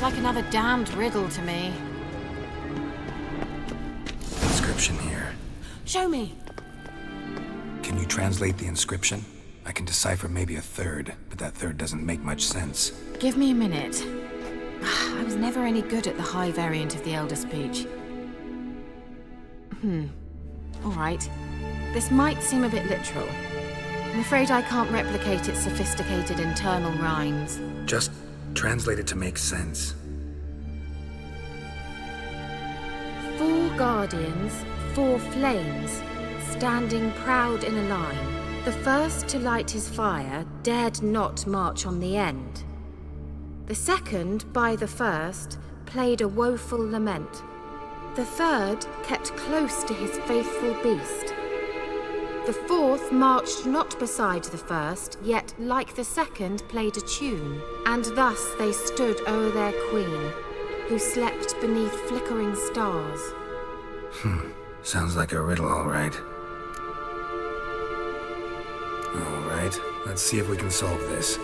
like another damned riddle to me. Inscription here. Show me. Can you translate the inscription? I can decipher maybe a third, but that third doesn't make much sense. Give me a minute. I was never any good at the high variant of the Elder speech. All right. This might seem a bit literal. I'm afraid I can't replicate its sophisticated internal rhymes. Just translate it to make sense. 4 guardians, 4 flames, standing proud in a line. The first to light his fire dared not march on the end. The second, by the first, played a woeful lament. The third kept close to his faithful beast. The fourth marched not beside the first, yet like the second played a tune. And thus they stood o'er their queen, who slept beneath flickering stars. Sounds like a riddle, all right. All right, let's see if we can solve this.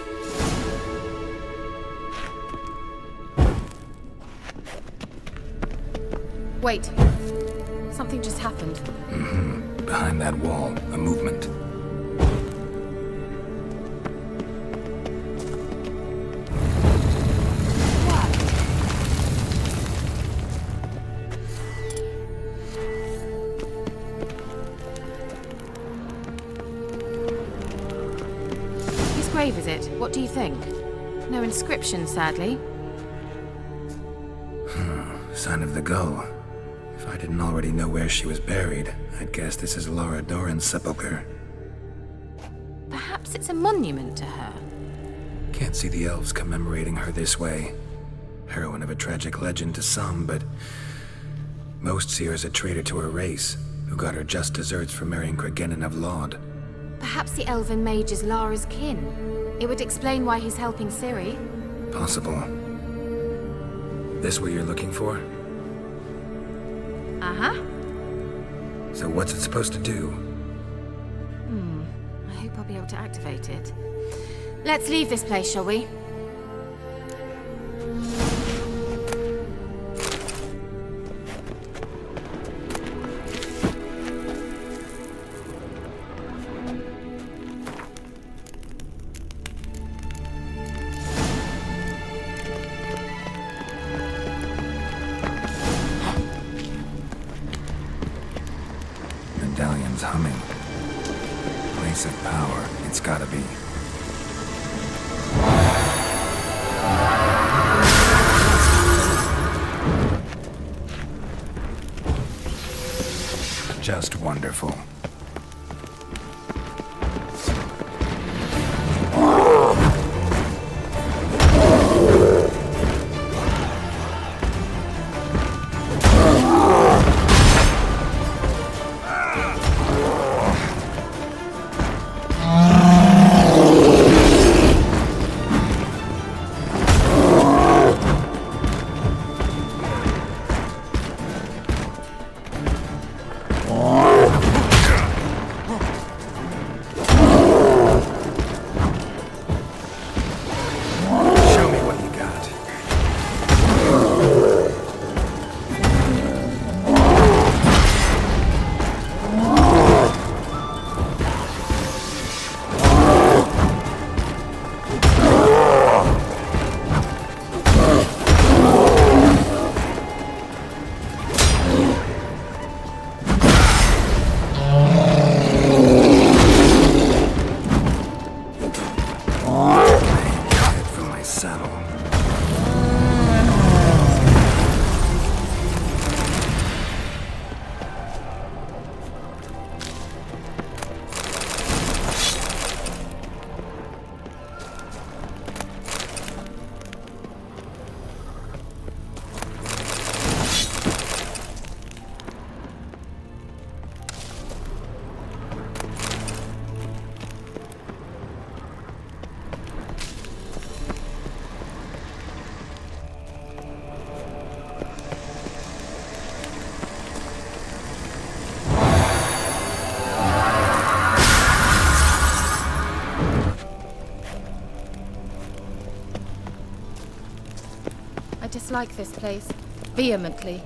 Wait. Something just happened. Behind that wall, a movement. Whose grave is it? What do you think? No inscription, sadly. Sign of the gull. If I didn't already know where she was buried, I'd guess this is Laura Doran's sepulcher. Perhaps it's a monument to her. Can't see the elves commemorating her this way. Heroine of a tragic legend to some, but most see her as a traitor to her race, who got her just deserts for marrying Cregennan of Laud. Perhaps the elven mage is Lara's kin. It would explain why he's helping Ciri. Possible. This what you're looking for? Uh-huh. So what's it supposed to do? I hope I'll be able to activate it. Let's leave this place, shall we? Medallion's humming. Place of power, it's gotta be. Just wonderful. dislike this place. Vehemently.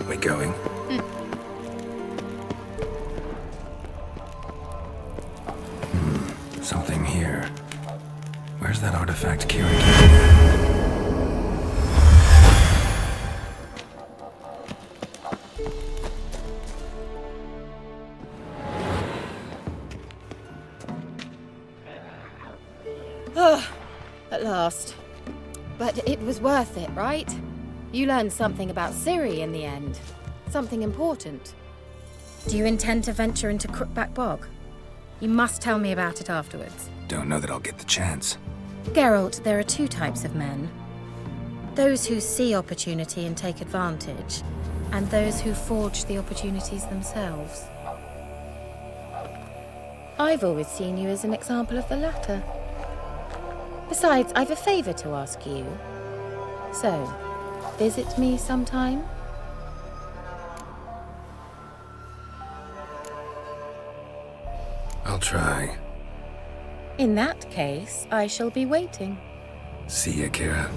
We going? Something here. Where's that artifact carried? At last. But it was worth it, right? You learned something about Ciri in the end. Something important. Do you intend to venture into Crookback Bog? You must tell me about it afterwards. Don't know that I'll get the chance. Geralt, there are two types of men. Those who see opportunity and take advantage, and those who forge the opportunities themselves. I've always seen you as an example of the latter. Besides, I've a favor to ask you. So, visit me sometime? I'll try. In that case, I shall be waiting. See ya, Kira.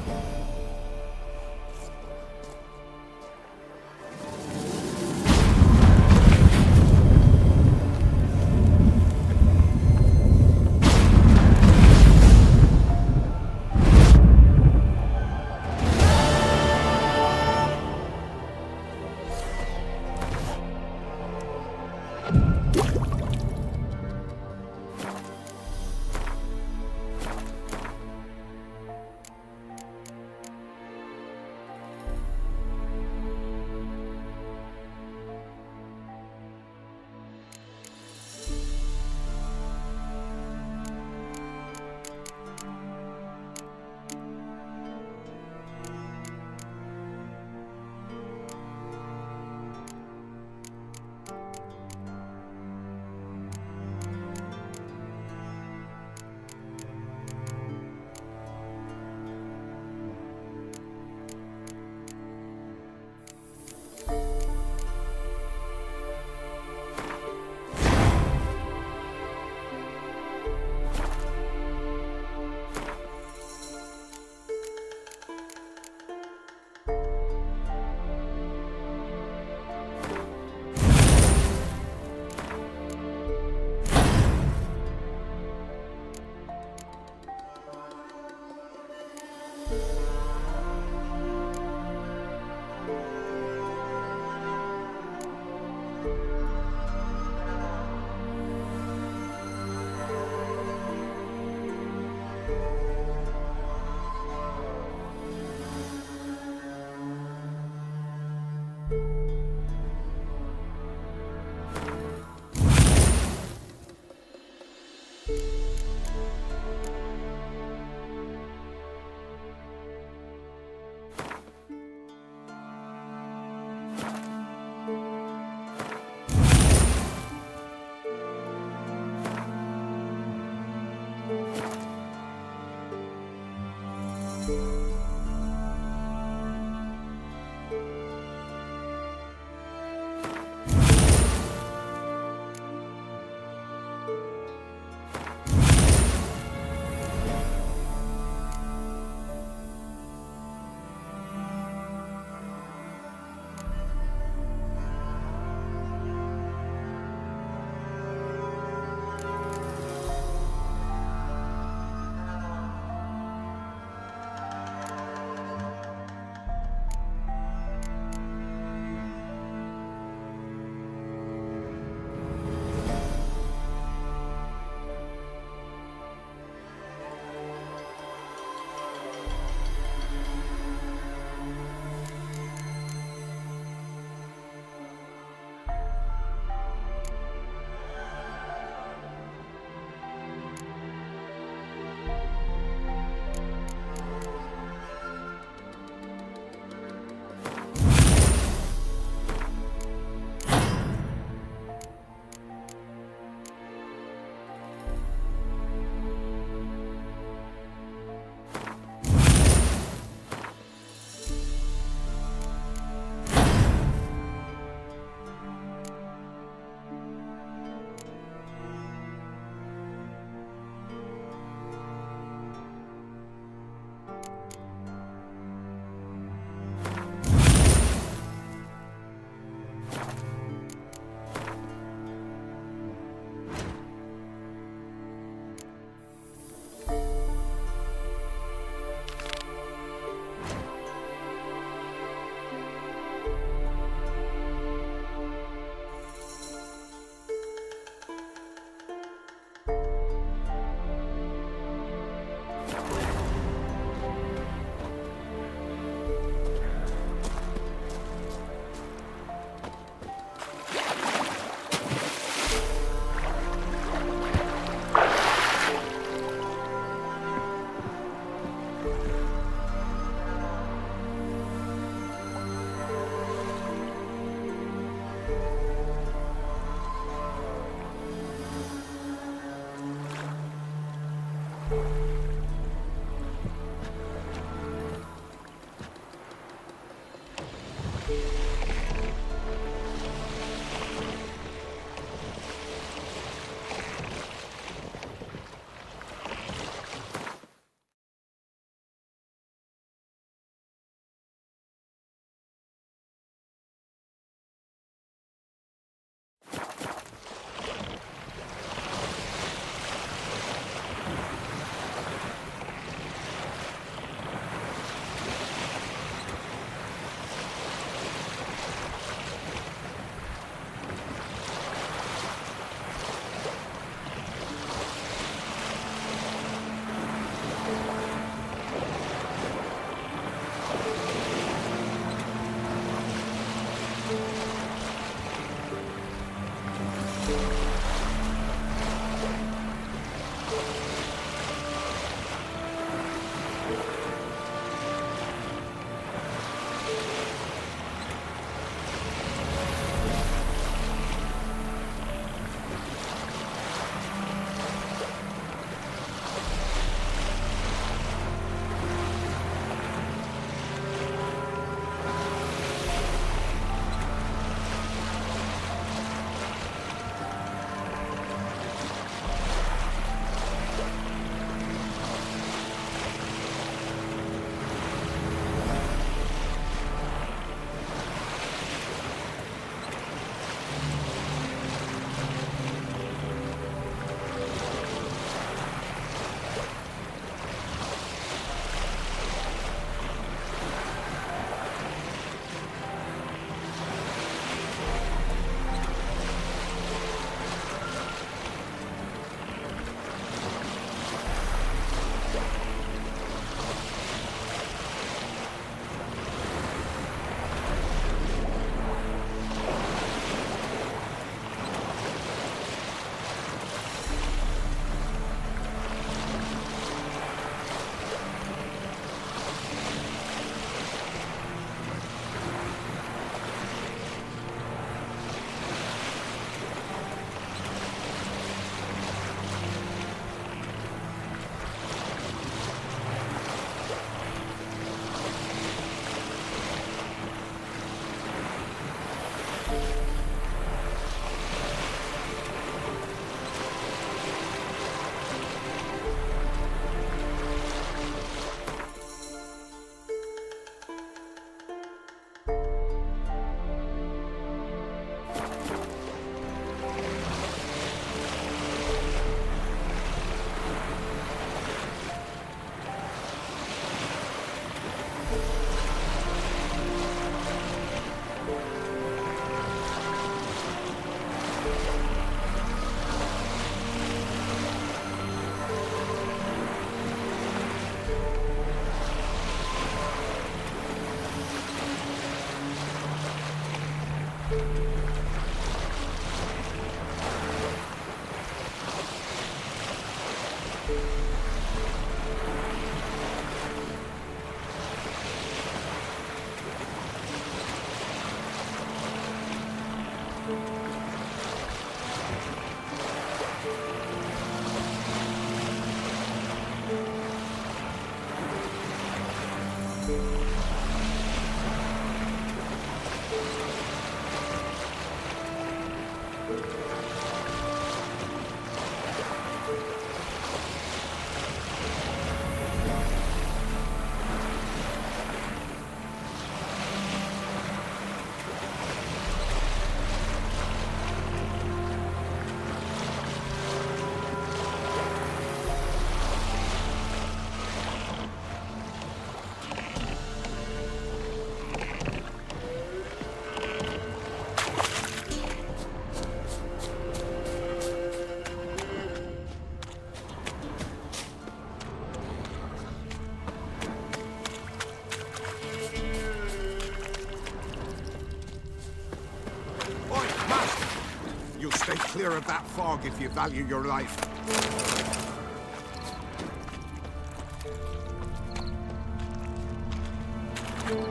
Stay clear of that fog if you value your life.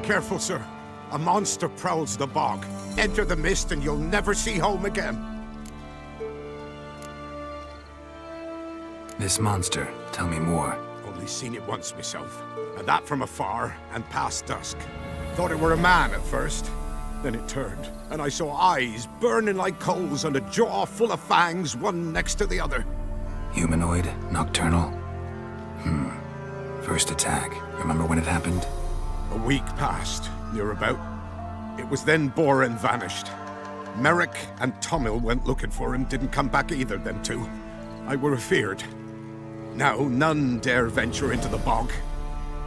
Careful, sir. A monster prowls the bog. Enter the mist and you'll never see home again. This monster, tell me more. Only seen it once myself. And that from afar and past dusk. Thought it were a man at first. Then it turned, and I saw eyes burning like coals and a jaw full of fangs, one next to the other. Humanoid? Nocturnal? First attack. Remember when it happened? A week passed, near about. It was then Boren vanished. Merrick and Tomil went looking for him, didn't come back either, them two. I were afeard. Now none dare venture into the bog.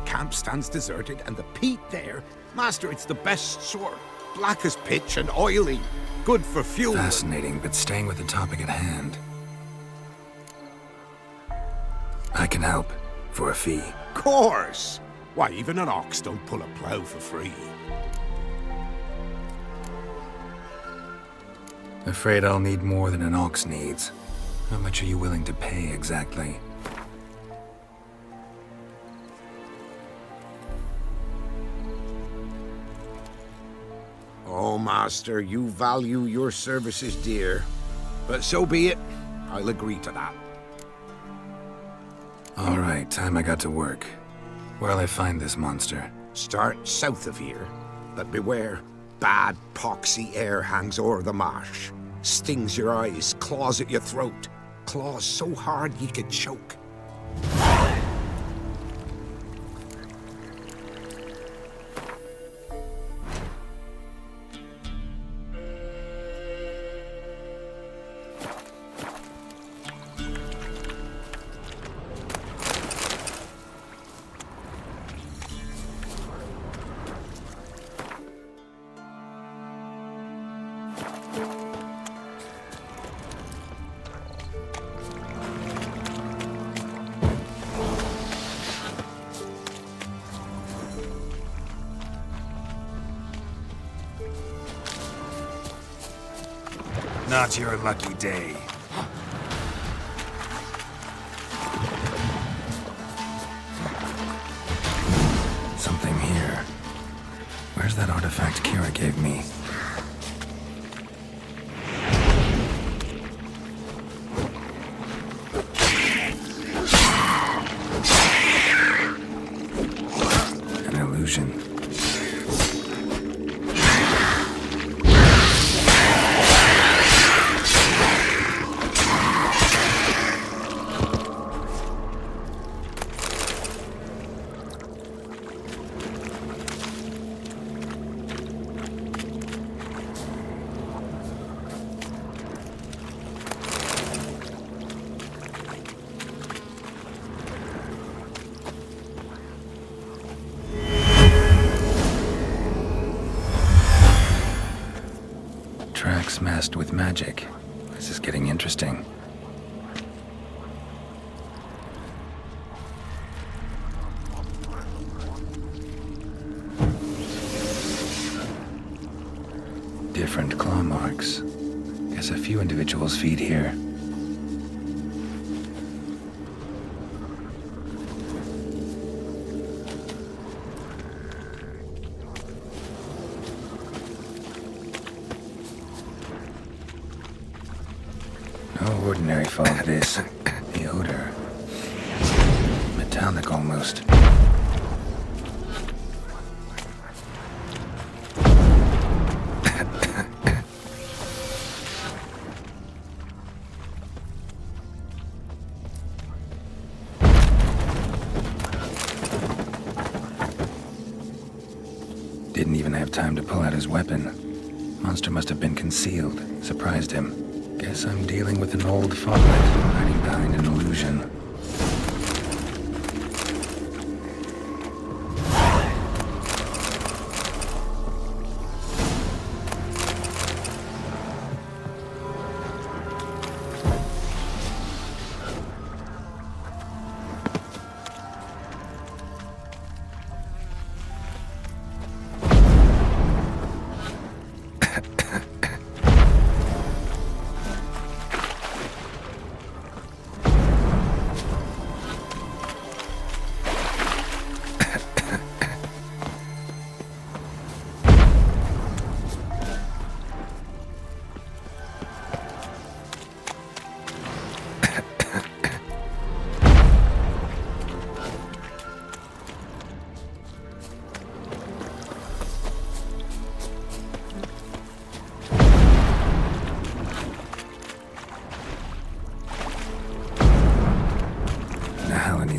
Camp stands deserted, and the peat there, master, it's the best sort. Black as pitch and oily. Good for fuel. Fascinating, but staying with the topic at hand. I can help. For a fee. Course! Why, even an ox don't pull a plow for free. Afraid I'll need more than an ox needs. How much are you willing to pay exactly? Oh, master, you value your services dear. But so be it. I'll agree to that. All right, time I got to work. Where'll I find this monster? Start south of here. But beware. Bad, poxy air hangs o'er the marsh. Stings your eyes, claws at your throat. Claws so hard ye could choke. Not your lucky day. Something here. Where's that artifact Kira gave me? An illusion. Tracks masked with magic. This is getting interesting. Different claw marks. Guess a few individuals feed here. No ordinary fog this. The odor. Metallic almost. Didn't even have time to pull out his weapon. Monster must have been concealed. Surprised him. Guess I'm dealing with an old foglet, hiding behind an illusion.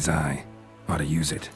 mind's eye. Ought to use it.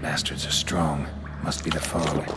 Bastards are strong. Must be the fog.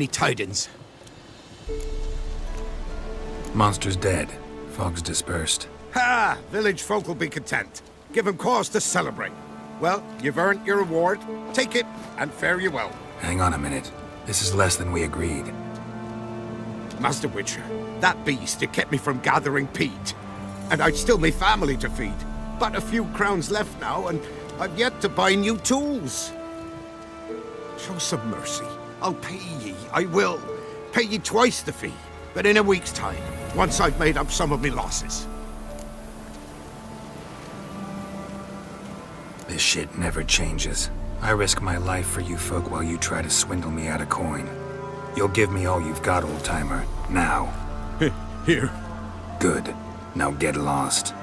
Any tidings? Monster's dead. Fog's dispersed. Ha! Village folk will be content. Give 'em cause to celebrate. Well, you've earned your reward. Take it, and fare you well. Hang on a minute. This is less than we agreed. Master Witcher, that beast, it kept me from gathering peat. And I'd still me family to feed. But a few crowns left now, and I've yet to buy new tools. Show some mercy. I'll pay ye, I will. Pay ye twice the fee, but in a week's time, once I've made up some of me losses. This shit never changes. I risk my life for you folk while you try to swindle me out of coin. You'll give me all you've got, old-timer. Now. Here. Good. Now get lost.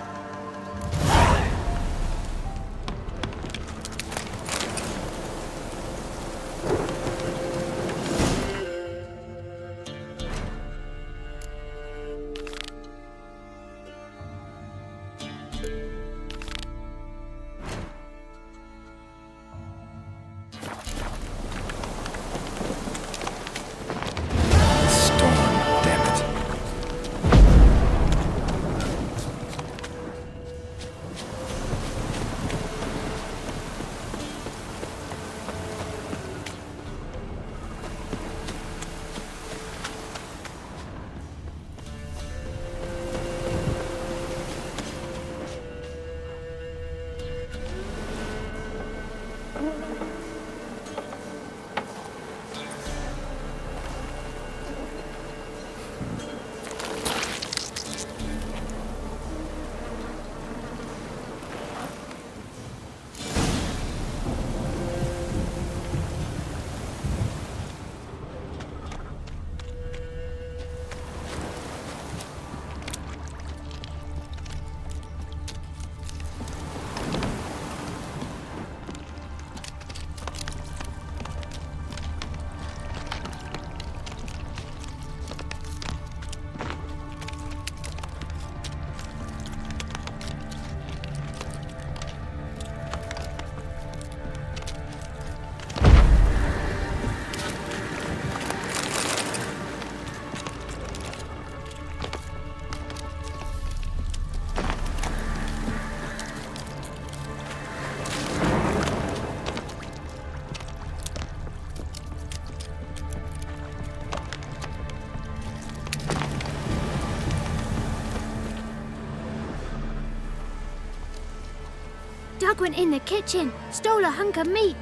Doug went in the kitchen, stole a hunk of meat.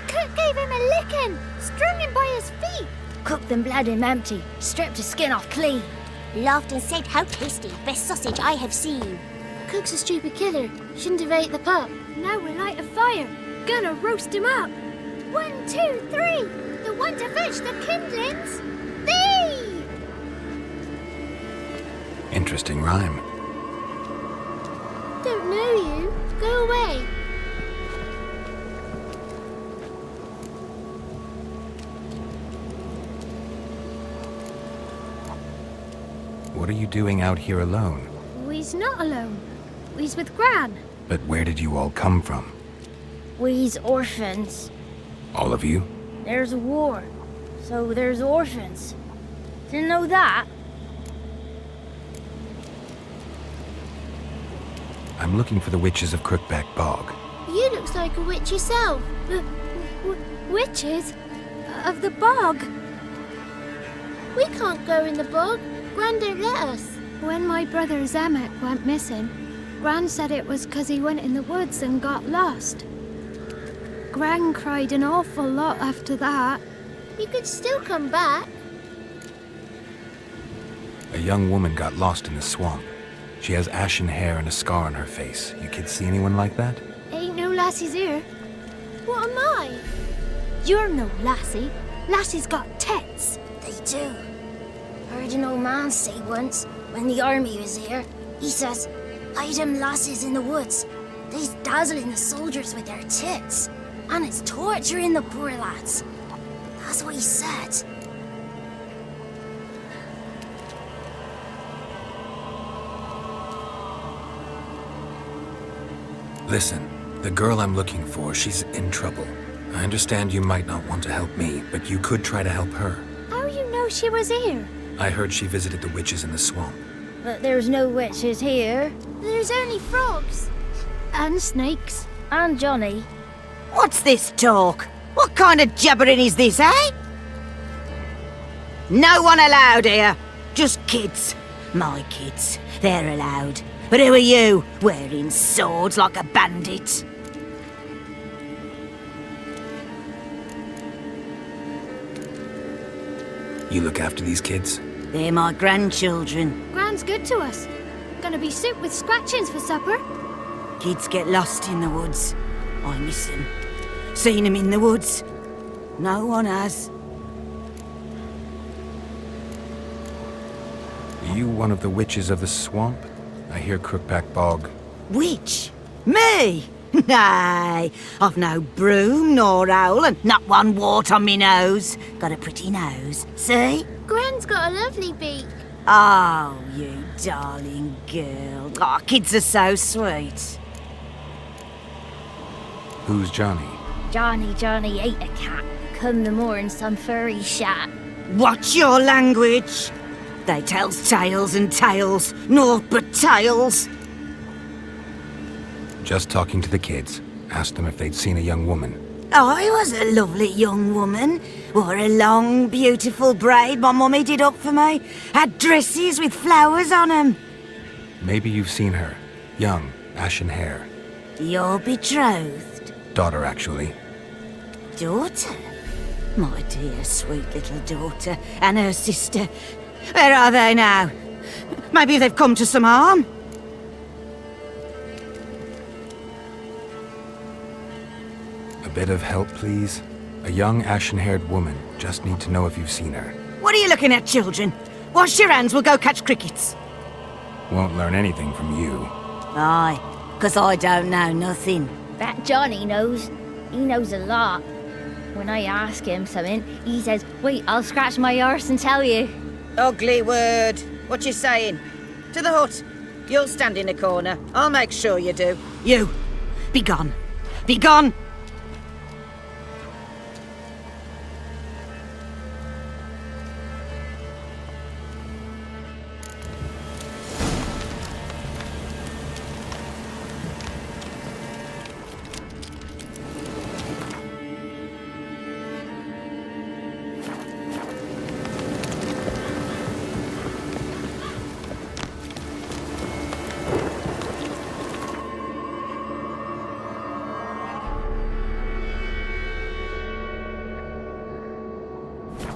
Cook gave him a licking, strung him by his feet. Cooked and bled him empty, stripped his skin off clean. Laughed and said, "How tasty, best sausage I have seen." Cook's a stupid killer, shouldn't have ate the pup. Now we'll light a fire, gonna roast him up. 1, 2, 3, the one to fetch the kindlings, thee! Interesting rhyme. Don't know you, go away. What are you doing out here alone? We's not alone. We's with Gran. But where did you all come from? We's orphans. All of you? There's a war, so there's orphans. Didn't know that? I'm looking for the witches of Crookback Bog. You looks like a witch yourself. Witches? Of the bog? We can't go in the bog. Gran don't let us. When my brother Zamek went missing, Gran said it was 'cause he went in the woods and got lost. Gran cried an awful lot after that. You could still come back. A young woman got lost in the swamp. She has ashen hair and a scar on her face. You kids see anyone like that? Ain't no lassies here. What am I? You're no lassie. Lassies got tits. They do. Heard an old man say once, when the army was here, he says, "Hide them lasses in the woods. They's dazzling the soldiers with their tits, and it's torturing the poor lads." That's what he said. Listen, the girl I'm looking for, she's in trouble. I understand you might not want to help me, but you could try to help her. How you know she was here? I heard she visited the witches in the swamp. But there's no witches here. There's only frogs. And snakes. And Johnny. What's this talk? What kind of jabbering is this, eh? No one allowed here. Just kids. My kids. They're allowed. But who are you, wearing swords like a bandit? You look after these kids? They're my grandchildren. Gran's good to us. Gonna be soup with scratchings for supper. Kids get lost in the woods. I miss them. Seen them in the woods. No one has. Are you one of the witches of the swamp? I hear Crookback Bog. Witch? Me? Nay, I've no broom nor owl and not one wart on me nose. Got a pretty nose, see? Gran's got a lovely beak. Oh, you darling girl. Oh, kids are so sweet. Who's Johnny? Johnny ate a cat. Come the morn some furry shat. Watch your language. They tells tales and tales, naught but tales. Just talking to the kids. Asked them if they'd seen a young woman. I was a lovely young woman. Wore a long, beautiful braid my mummy did up for me. Had dresses with flowers on 'em. Maybe you've seen her. Young, ashen hair. You're betrothed? Daughter, actually. Daughter? My dear, sweet little daughter. And her sister. Where are they now? Maybe they've come to some harm? A bit of help, please? A young, ashen-haired woman. Just need to know if you've seen her. What are you looking at, children? Wash your hands, we'll go catch crickets. Won't learn anything from you. Aye, 'cause I don't know nothing. That Johnny knows. He knows a lot. When I ask him something, he says, wait, I'll scratch my arse and tell you. Ugly word. What you saying? To the hut. You'll stand in a corner. I'll make sure you do. You, be gone. Be gone!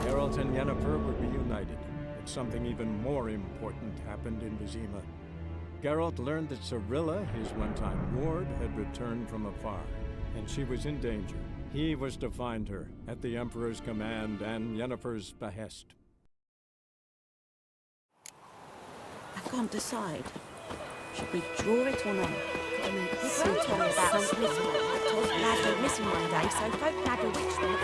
Geralt and Yennefer were reunited, but something even more important happened in Vizima. Geralt learned that Cirilla, his one-time ward, had returned from afar, and she was in danger. He was to find her, at the Emperor's command and Yennefer's behest. I can't decide. Should we draw it or not? Listen to me about something. I told Lad go missing one day, so folk had a witch them.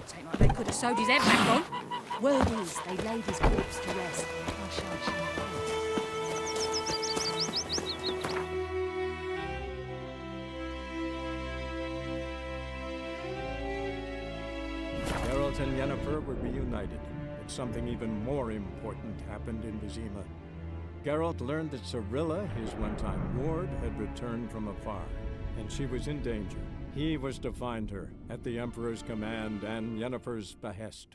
Take like they could have sewed his head back on. Word is, they laid his corpse to rest. I shall champagne. Geralt and Yennefer were reunited, but something even more important happened in Vizima. Geralt learned that Cirilla, his one-time ward, had returned from afar, and she was in danger. He was to find her, at the Emperor's command and Yennefer's behest.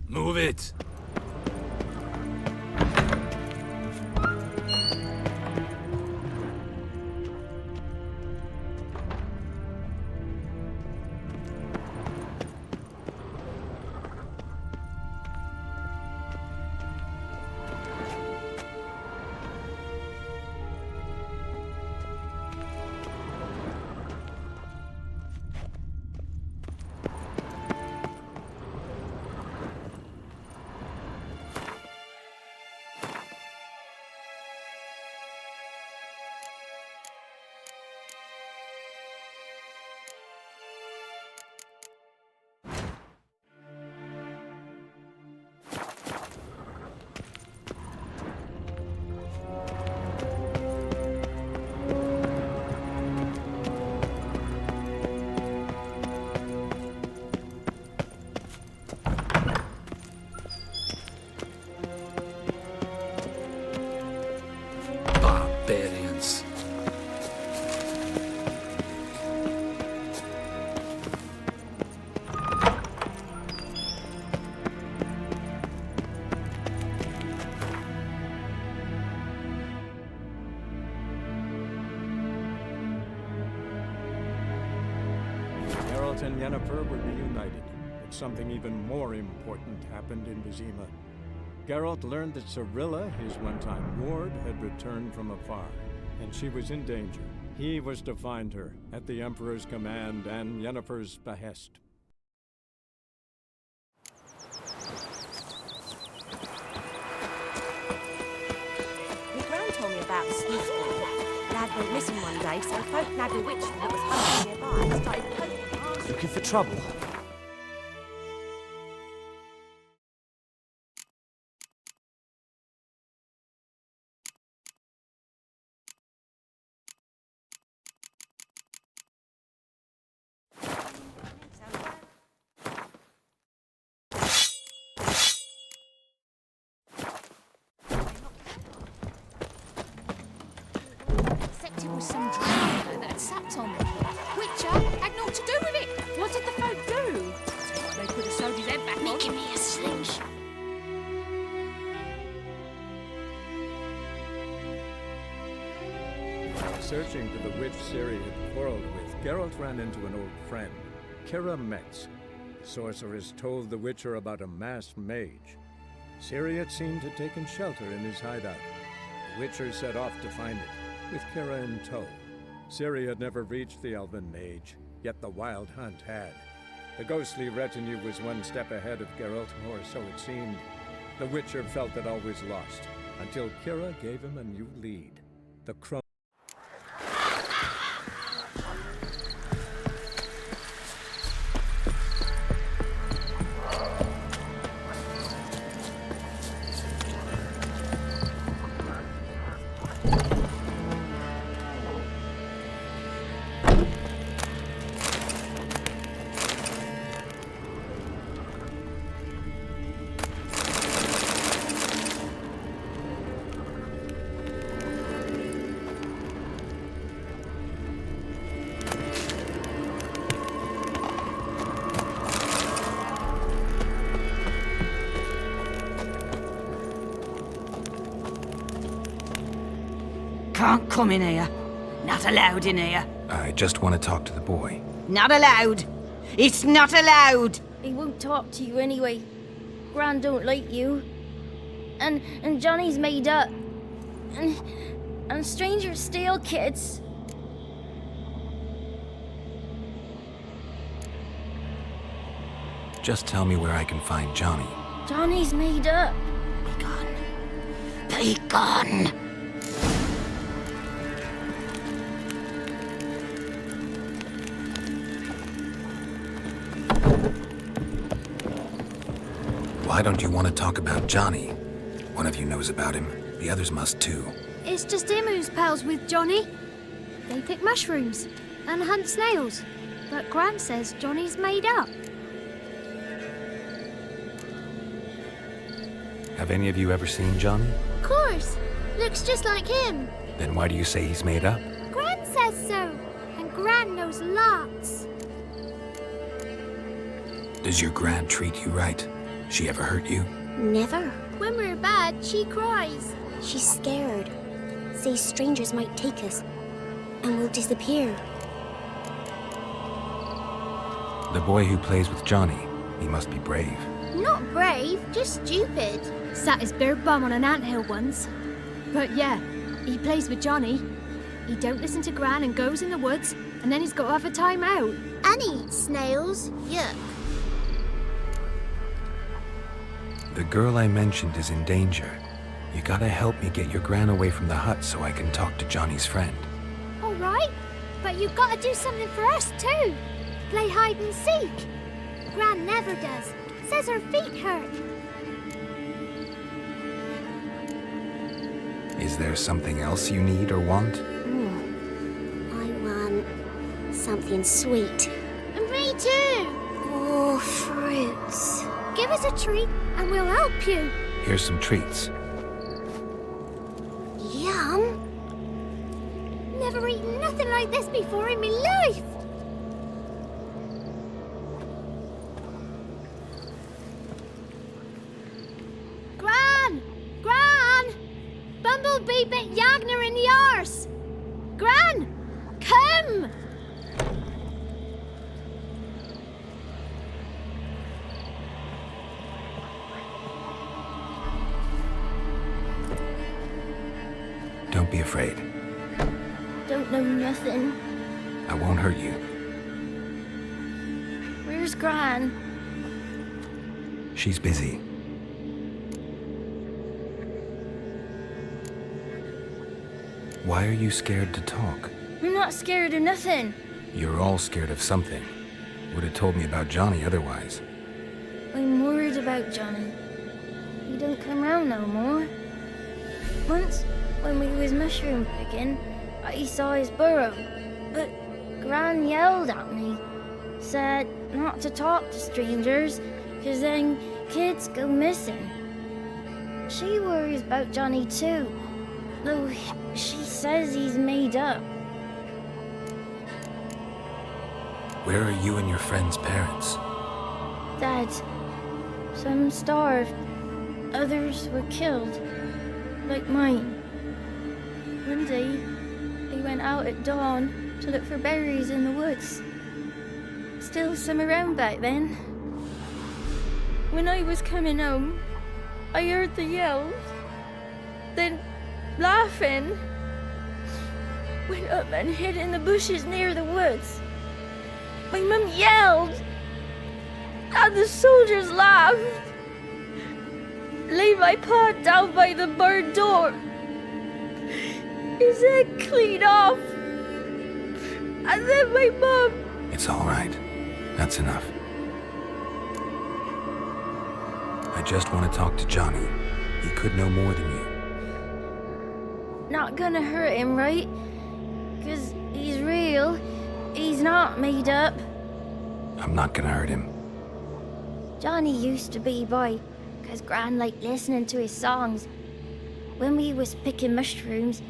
Move it! Barbarians. Geralt and Yennefer were reunited, but something even more important happened in Vizima. Geralt learned that Cirilla, his one-time ward, had returned from afar, and she was in danger. He was to find her, at the Emperor's command and Yennefer's behest. My gran told me about the snooze ball. Lad went missing one day, so folk nabbed a witch that was hunting nearby and started poking. Looking for trouble? Except it was some dragon that had sat on me. Witcher had naught to do with it. What did the folk do? They could have sewed his head back on. Making me a slingshot. Searching for the witch Ciri had quarreled with, Geralt ran into an old friend, Kira Metz. sorceress told the Witcher about a masked mage. Ciri had seemed to have taken shelter in his hideout. The Witcher set off to find it, with Kira in tow. Ciri had never reached the elven mage, yet the Wild Hunt had. The ghostly retinue was one step ahead of Geralt, or so it seemed. The Witcher felt that all was lost, until Kira gave him a new lead. The Can't come in here. Not allowed in here. I just want to talk to the boy. Not allowed. It's not allowed. He won't talk to you anyway. Gran don't like you. And Johnny's made up. And strangers steal kids. Just tell me where I can find Johnny. Johnny's made up. Be gone. Be gone. Why don't you want to talk about Johnny? One of you knows about him. The others must too. It's just him who's pals with Johnny. They pick mushrooms and hunt snails. But Gran says Johnny's made up. Have any of you ever seen Johnny? Of course. Looks just like him. Then why do you say he's made up? Gran says so. And Gran knows lots. Does your Gran treat you right? She ever hurt you? Never. When we're bad, she cries. She's scared. Says strangers might take us. And we'll disappear. The boy who plays with Johnny, he must be brave. Not brave, just stupid. Sat his bare bum on an anthill once. But yeah, he plays with Johnny. He don't listen to Gran and goes in the woods, and then he's got to have a time out. And he eats snails. Yuck. The girl I mentioned is in danger. You gotta help me get your Gran away from the hut so I can talk to Johnny's friend. All right, but you've got to do something for us too. Play hide and seek. Gran never does. Says her feet hurt. Is there something else you need or want? I want something sweet. And me too. Oh, fruits. Give us a treat and we'll help you. Here's some treats. Yum. Never eaten nothing like this before in my life. Gran! Gran! Bumblebee bit Yagner in the arse. Gran! Come! Don't be afraid. Don't know nothing. I won't hurt you. Where's Gran? She's busy. Why are you scared to talk? I'm not scared of nothing. You're all scared of something. Would have told me about Johnny otherwise. I'm worried about Johnny. He don't come round no more. Once, when we was mushroom picking, I saw his burrow. But Gran yelled at me. Said not to talk to strangers, 'cause then kids go missing. She worries about Johnny too, though she says he's made up. Where are you and your friend's parents? Dad, some starved, others were killed, like mine. One day, they went out at dawn to look for berries in the woods. Still some around back then. When I was coming home, I heard the yells. Then, laughing, went up and hid in the bushes near the woods. My mum yelled, and the soldiers laughed. Laid my pa down by the barn door. His head clean off. And then my mum... It's all right. That's enough. I just want to talk to Johnny. He could know more than you. Not gonna hurt him, right? 'Cause he's real. He's not made up. I'm not gonna hurt him. Johnny used to be boy, 'cause Gran liked listening to his songs. When we was picking mushrooms,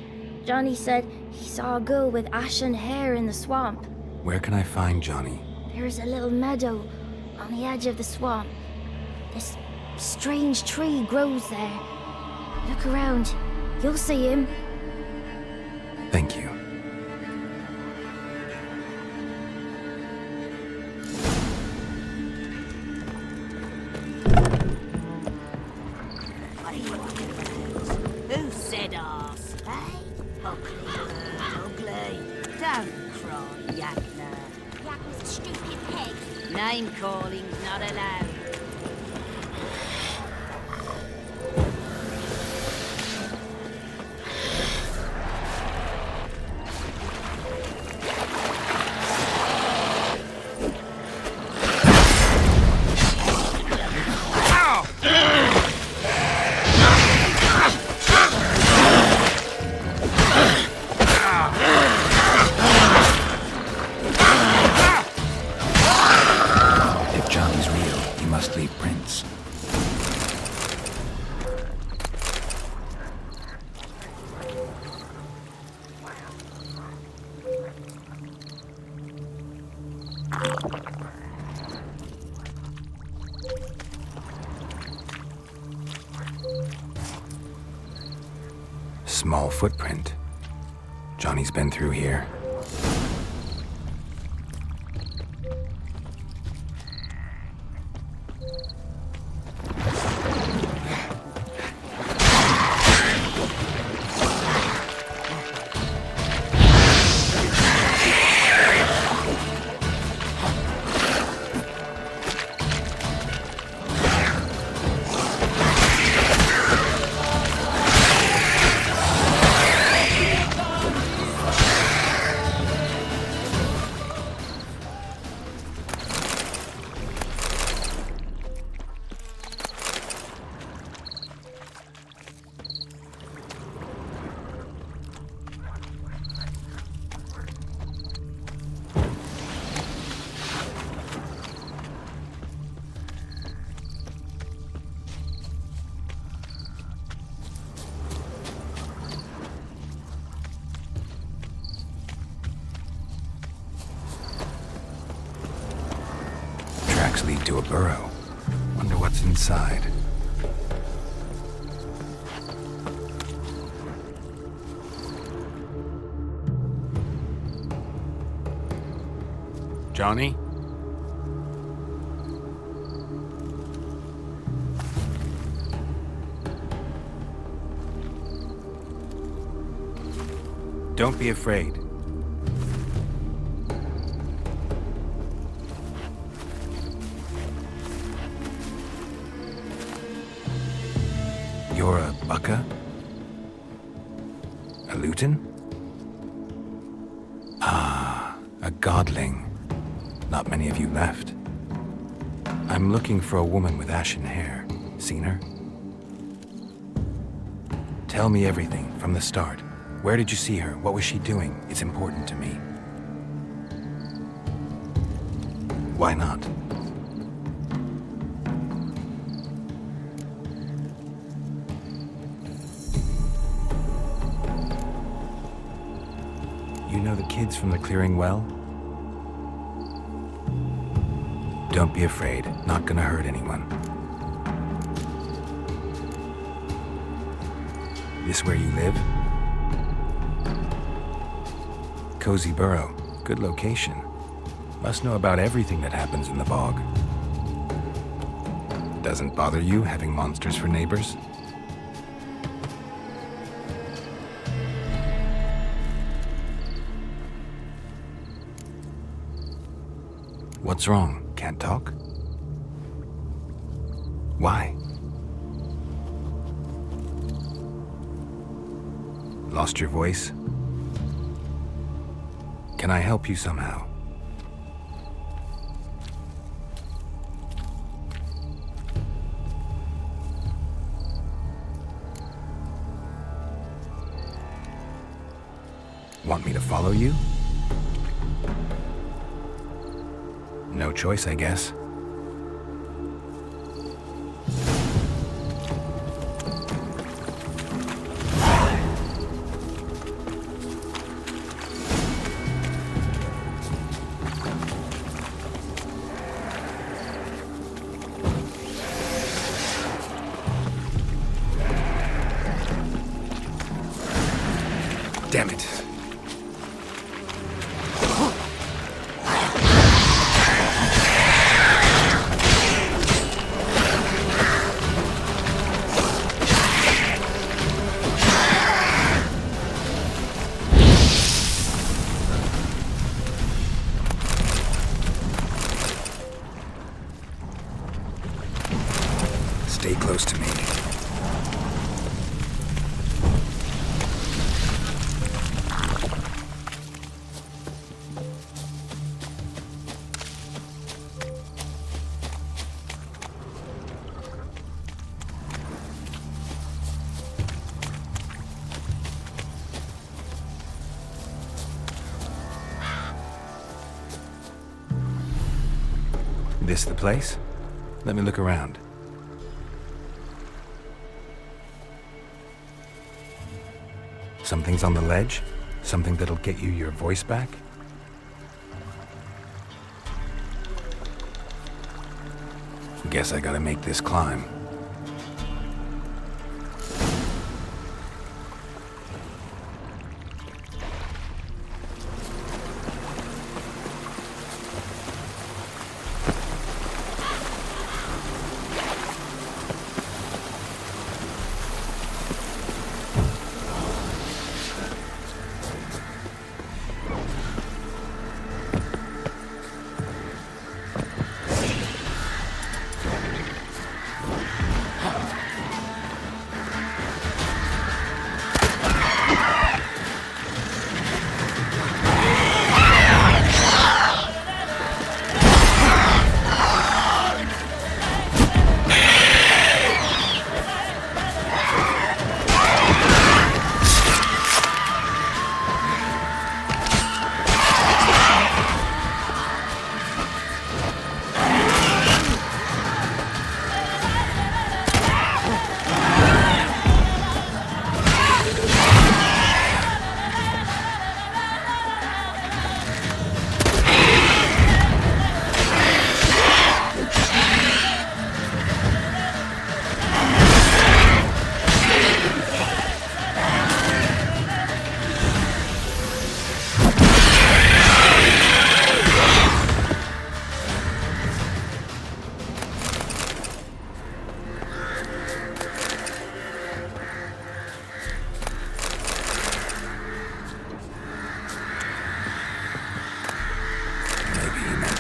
Johnny said he saw a girl with ashen hair in the swamp. Where can I find Johnny? There's a little meadow on the edge of the swamp. This strange tree grows there. Look around. You'll see him. Thank you. Who said arse, eh? Ugly bird, ugly. Don't cry, Yakna. Yak was a stupid pig. Name calling's not allowed. If Johnny's real, he must leave prints. Small footprint. Johnny's been through here. Tracks lead to a burrow. Wonder what's inside. Johnny? Don't be afraid. You're a Bucka? A Luton? Ah, a godling. Not many of you left. I'm looking for a woman with ashen hair. Seen her? Tell me everything from the start. Where did you see her? What was she doing? It's important to me. Why not? You know the kids from the clearing well? Don't be afraid. Not gonna hurt anyone. This where you live? Cozy burrow. Good location. Must know about everything that happens in the bog. Doesn't bother you having monsters for neighbors? What's wrong? Can't talk? Why? Lost your voice? Can I help you somehow? Want me to follow you? No choice, I guess. Damn it. Stay close to me. This the place? Let me look around. Something's on the ledge? Something that'll get you your voice back? Guess I gotta make this climb.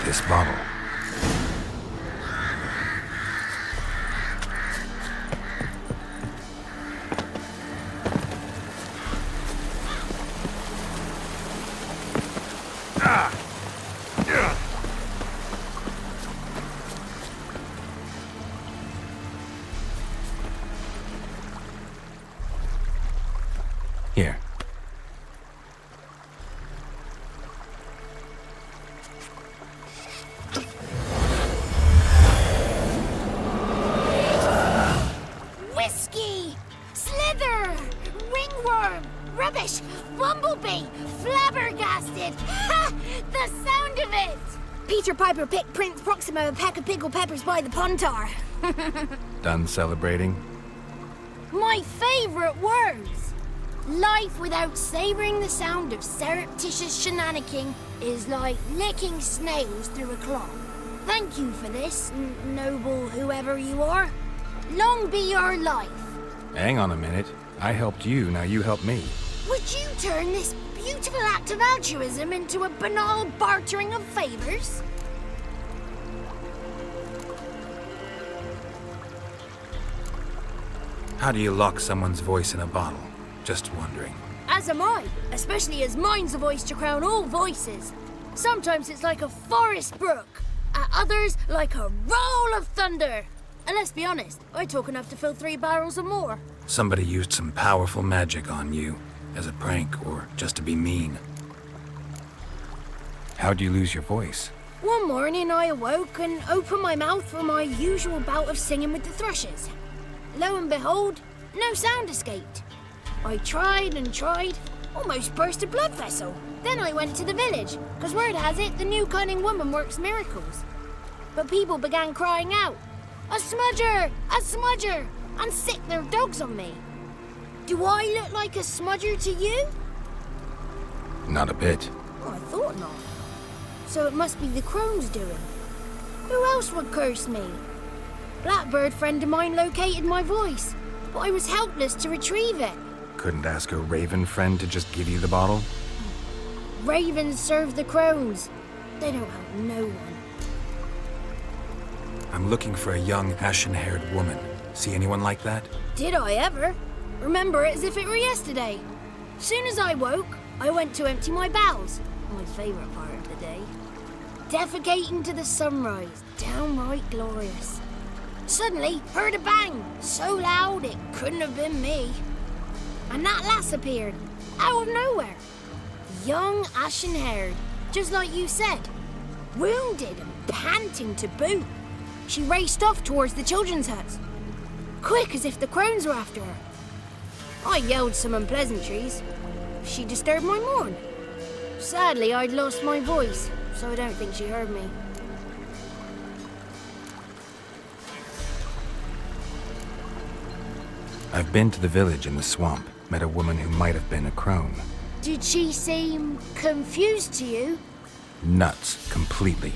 This bottle. Here. Whiskey! Slither! Ringworm! Rubbish! Bumblebee! Flabbergasted! Ha! The sound of it! Peter Piper picked Prince Proximo a pack of pickled peppers by the Pontar. Done celebrating? My favorite words! Life without savoring the sound of surreptitious shenanigans is like licking snails through a cloth. Thank you for this, noble whoever you are. Long be your life. Hang on a minute. I helped you, now you help me. Would you turn this beautiful act of altruism into a banal bartering of favors? How do you lock someone's voice in a bottle? Just wondering. As am I, especially as mine's a voice to crown all voices. Sometimes it's like a forest brook, at others like a roll of thunder. And let's be honest, I talk enough to fill 3 barrels or more. Somebody used some powerful magic on you, as a prank or just to be mean. How'd you lose your voice? One morning I awoke and opened my mouth for my usual bout of singing with the thrushes. Lo and behold, no sound escaped. I tried and tried, almost burst a blood vessel. Then I went to the village, because word has it the new cunning woman works miracles. But people began crying out, "A smudger! A smudger!" and sick their dogs on me. Do I look like a smudger to you? Not a bit. Oh, I thought not. So it must be the crone's doing. Who else would curse me? Blackbird friend of mine located my voice, but I was helpless to retrieve it. Couldn't ask a raven friend to just give you the bottle? Ravens serve the crones. They don't help no one. I'm looking for a young, ashen-haired woman. See anyone like that? Did I ever? Remember it as if it were yesterday. Soon as I woke, I went to empty my bowels. My favourite part of the day. Defecating to the sunrise. Downright glorious. Suddenly, heard a bang. So loud it couldn't have been me. And that lass appeared. Out of nowhere. Young, ashen-haired. Just like you said. Wounded and panting to boot. She raced off towards the children's huts. Quick as if the crones were after her. I yelled some unpleasantries. She disturbed my morn. Sadly, I'd lost my voice, so I don't think she heard me. I've been to the village in the swamp, met a woman who might have been a crone. Did she seem confused to you? Nuts, completely.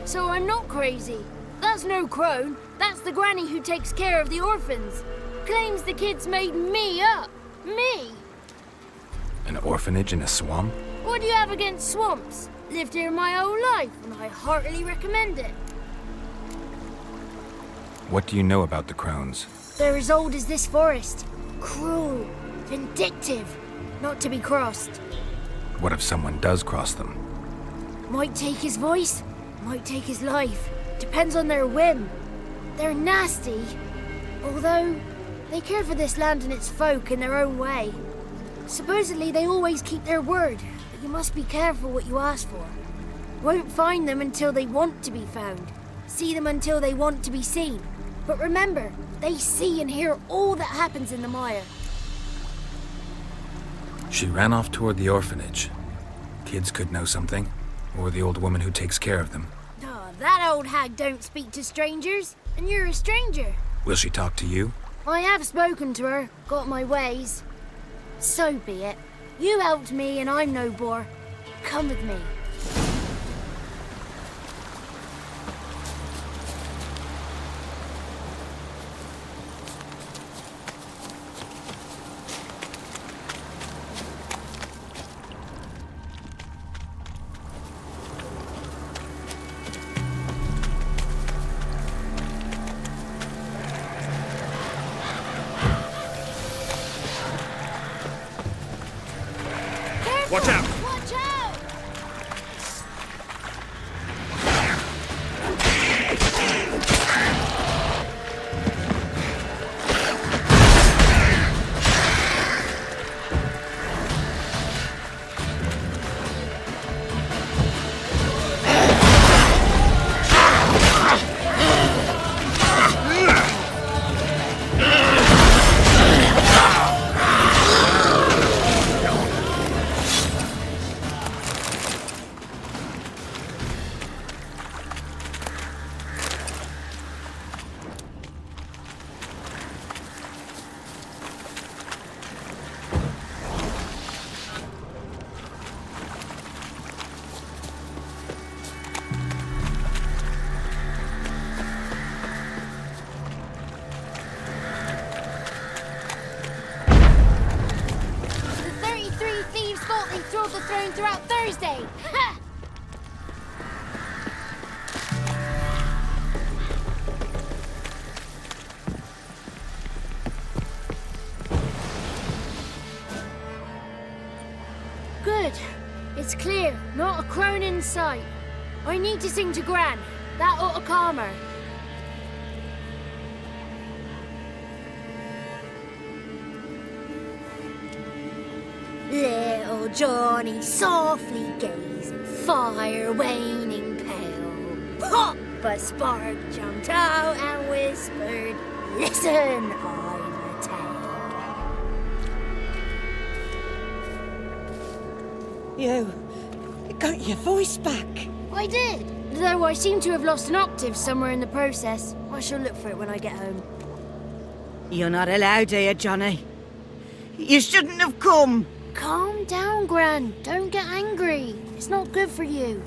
So I'm not crazy. That's no crone. That's the granny who takes care of the orphans. Claims the kids made me up. Me! An orphanage in a swamp? What do you have against swamps? Lived here my whole life, and I heartily recommend it. What do you know about the crones? They're as old as this forest. Cruel, vindictive, not to be crossed. What if someone does cross them? Might take his voice, might take his life. Depends on their whim. They're nasty, although they care for this land and its folk in their own way. Supposedly they always keep their word, but you must be careful what you ask for. Won't find them until they want to be found. See them until they want to be seen. But remember, they see and hear all that happens in the mire. She ran off toward the orphanage. Kids could know something, or the old woman who takes care of them. Oh, that old hag don't speak to strangers, and you're a stranger. Will she talk to you? I have spoken to her, got my ways. So be it. You helped me and I'm no bore. Come with me. Watch out! Watch out! thrown throughout Thursday. Ha! Good. It's clear. Not a crone in sight. I need to sing to Gran. That ought to calm her. Little Johnny softly gazing, fire waning pale. Pop! A spark jumped out and whispered, "Listen, I'm a tale." You got your voice back. I did. Though I seem to have lost an octave somewhere in the process. I shall look for it when I get home. You're not allowed here, Johnny. You shouldn't have come. Calm down, Gran. Don't get angry. It's not good for you.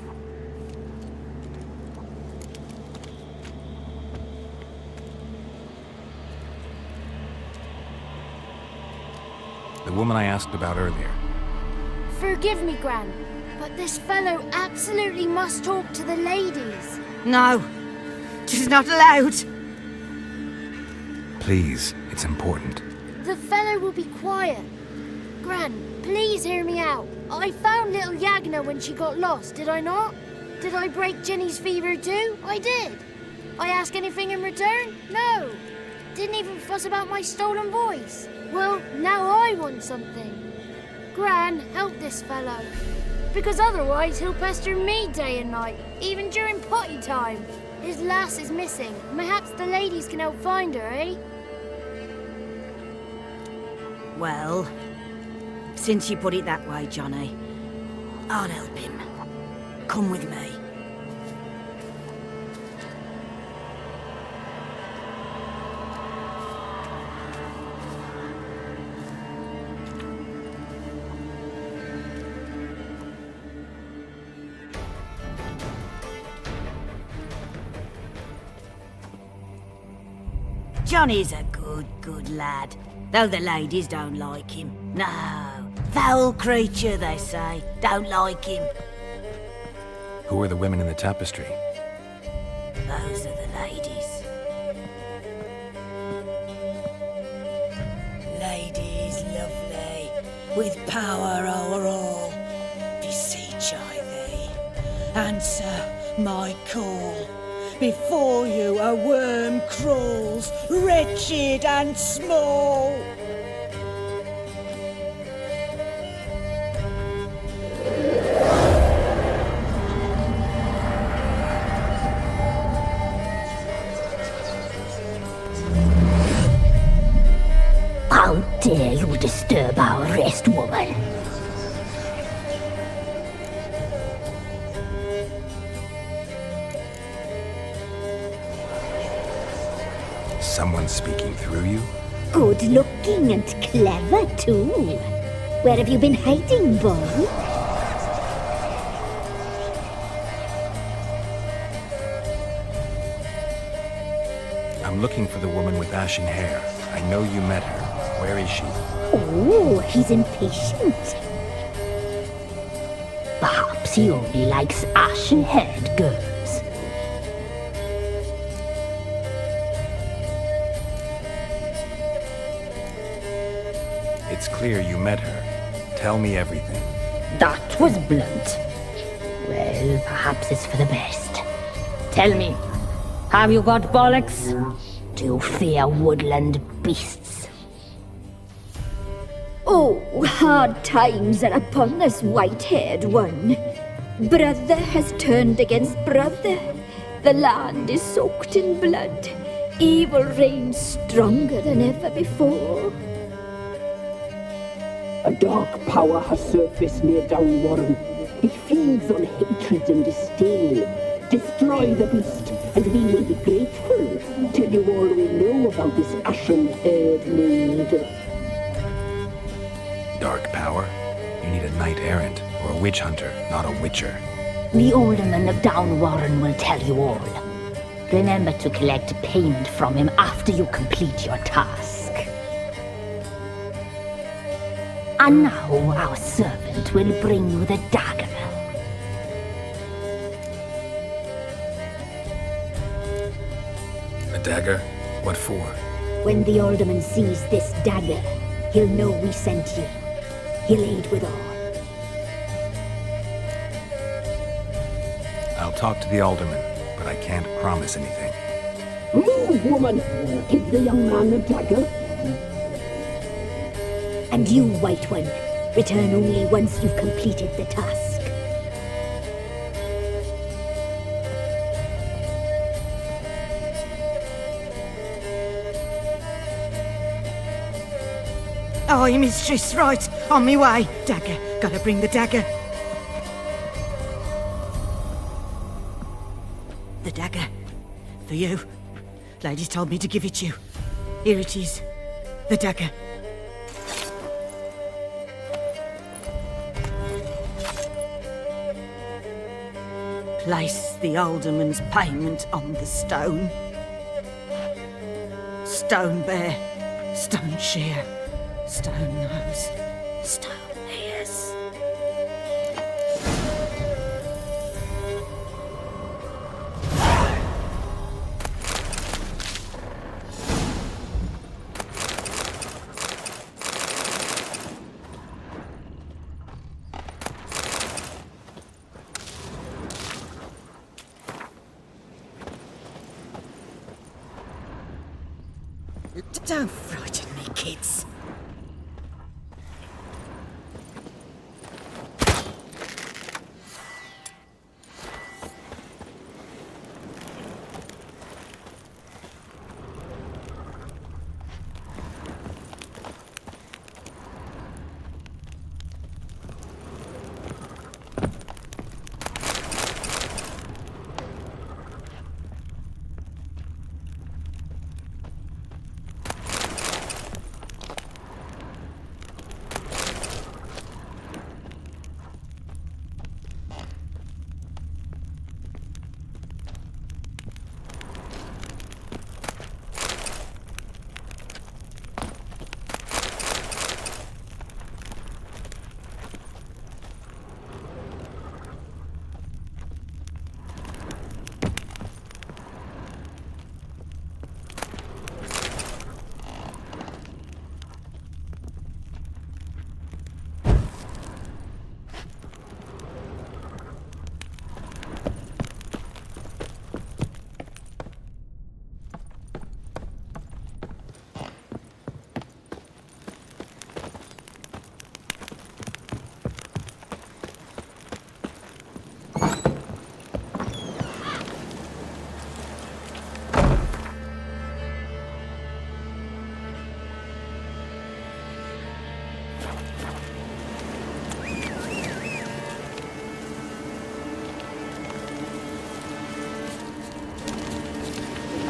The woman I asked about earlier. Forgive me, Gran, but this fellow absolutely must talk to the ladies. No, she's not allowed. Please, it's important. The fellow will be quiet. Gran, please hear me out. I found little Yagna when she got lost, did I not? Did I break Jenny's fever too? I did. I ask anything in return? No. Didn't even fuss about my stolen voice. Well, now I want something. Gran, help this fellow. Because otherwise he'll pester me day and night, even during potty time. His lass is missing. Perhaps the ladies can help find her, eh? Well, since you put it that way, Johnny, I'll help him. Come with me. Johnny's a good lad, though the ladies don't like him. No, foul creature, they say. Don't like him. Who are the women in the tapestry? Those are the ladies. Ladies lovely, with power o'er all. Beseech I thee, answer my call. Before you a worm crawls, wretched and small. How dare you disturb our rest, woman? Someone speaking through you? Good looking and clever, too. Where have you been hiding, boy? I'm looking for the woman with ashen hair. I know you met her. Where is she? Oh, he's impatient. Perhaps he only likes ashen-haired girls. It's clear you met her. Tell me everything. That was blunt. Well, perhaps it's for the best. Tell me, have you got bollocks? Do you fear woodland beasts? Oh, hard times are upon us, white-haired one. Brother has turned against brother. The land is soaked in blood. Evil reigns stronger than ever before. A dark power has surfaced near Downwarren. It feeds on hatred and disdain. Destroy the beast, and we will be grateful. Tell you all we know about this ashen-haired maid. Dark power? You need a knight-errant, or a witch-hunter, not a witcher. The alderman of Downwarren will tell you all. Remember to collect payment from him after you complete your task. And now our servant will bring you the dagger. A dagger? What for? When the alderman sees this dagger, he'll know we sent you. He'll aid with all. I'll talk to the alderman, but I can't promise anything. Move, woman! Give the young man the dagger. And you, White One, return only once you've completed the task. Aye, mistress, right. On me way. Dagger. Gotta bring the dagger. The dagger. For you. Ladies told me to give it you. Here it is. The dagger. Place the alderman's payment on the stone. Stone bear. Stone shear. Stone nose, stone ears. Don't frighten me, kids.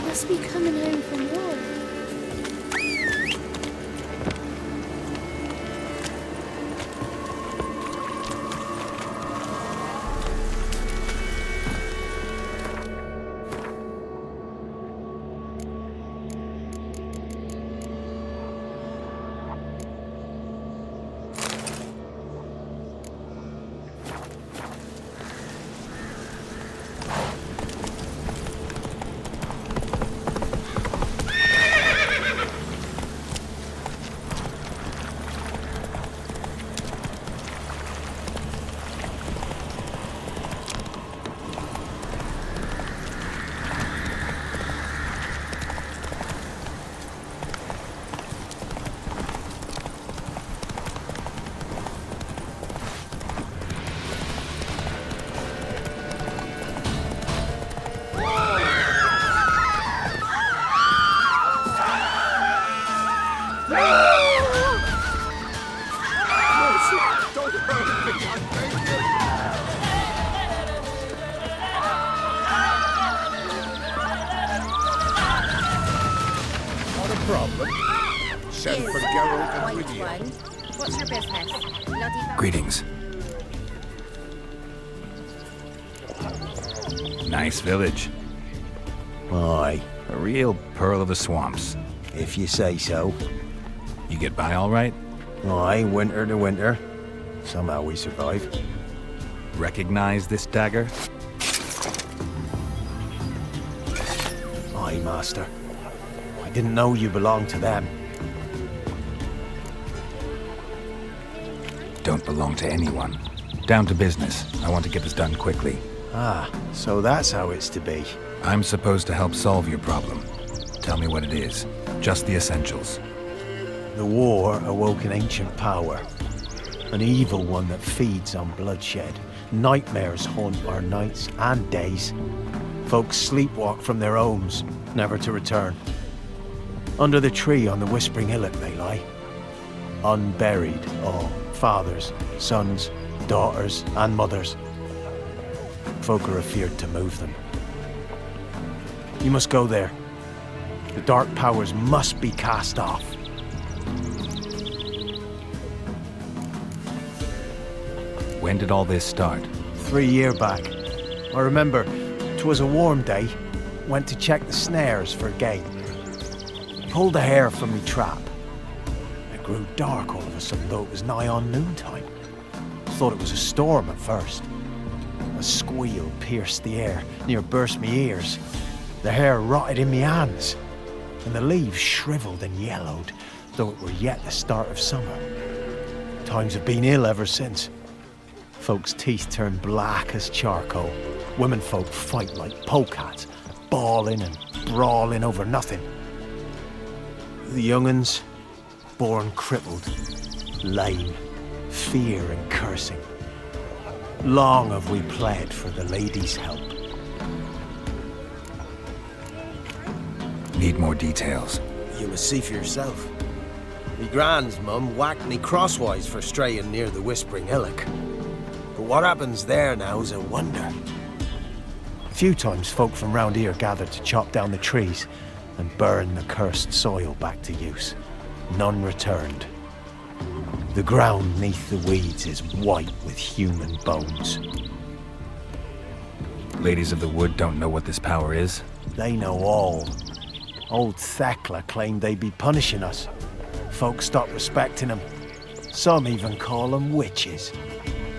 Must be coming home from war. Send for Geralt and Lydia. What's your business? Bloody Greetings. Nice village. Aye, A real pearl of the swamps. if you say so. You get by all right? Aye, winter to winter. Somehow we survive. Recognize this dagger? Aye, Master. I didn't know you belonged to them. Don't belong to anyone. Down to business. I want to get this done quickly. Ah, so that's how it's to be. I'm supposed to help solve your problem. Tell me what it is. Just the essentials. The war awoke an ancient power. An evil one that feeds on bloodshed. Nightmares haunt our nights and days. Folks sleepwalk from their homes, never to return. Under the tree on the Whispering Hillock they lie. Unburied, all. Fathers, sons, daughters, and mothers. Folk are afeard to move them. You must go there. The dark powers must be cast off. When did all this start? 3 years back. I remember, 'twas a warm day. Went to check the snares for game. Pulled a hare from me trap. It grew dark all of a sudden, though it was nigh on noontime. Thought it was a storm at first. A squeal pierced the air, near burst me ears. The hair rotted in me hands, and the leaves shriveled and yellowed, though it were yet the start of summer. Times have been ill ever since. Folks' teeth turn black as charcoal. Womenfolk fight like polecats, bawling and brawling over nothing. The young'uns, born crippled, lame, fear and cursing. Long have we pled for the lady's help. Need more details. You must see for yourself. Me grand's mum whacked me crosswise for straying near the Whispering Hillock. But what happens there now is a wonder. A few times folk from round here gathered to chop down the trees and burn the cursed soil back to use. None returned. The ground neath the weeds is white with human bones. Ladies of the Wood don't know what this power is? They know all. Old Thekla claimed they'd be punishing us. Folk stopped respecting them. Some even call them witches.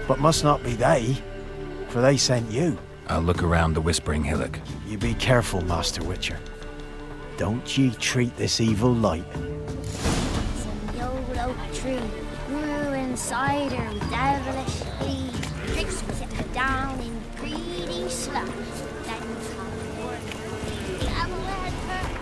But must not be they, for they sent you. I'll look around the Whispering Hillock. You be careful, Master Witcher. Don't ye treat this evil light. Some old oak tree grew inside her with devilish glee. Tricks would sit her down in greedy sloth. Then come work, devil had her.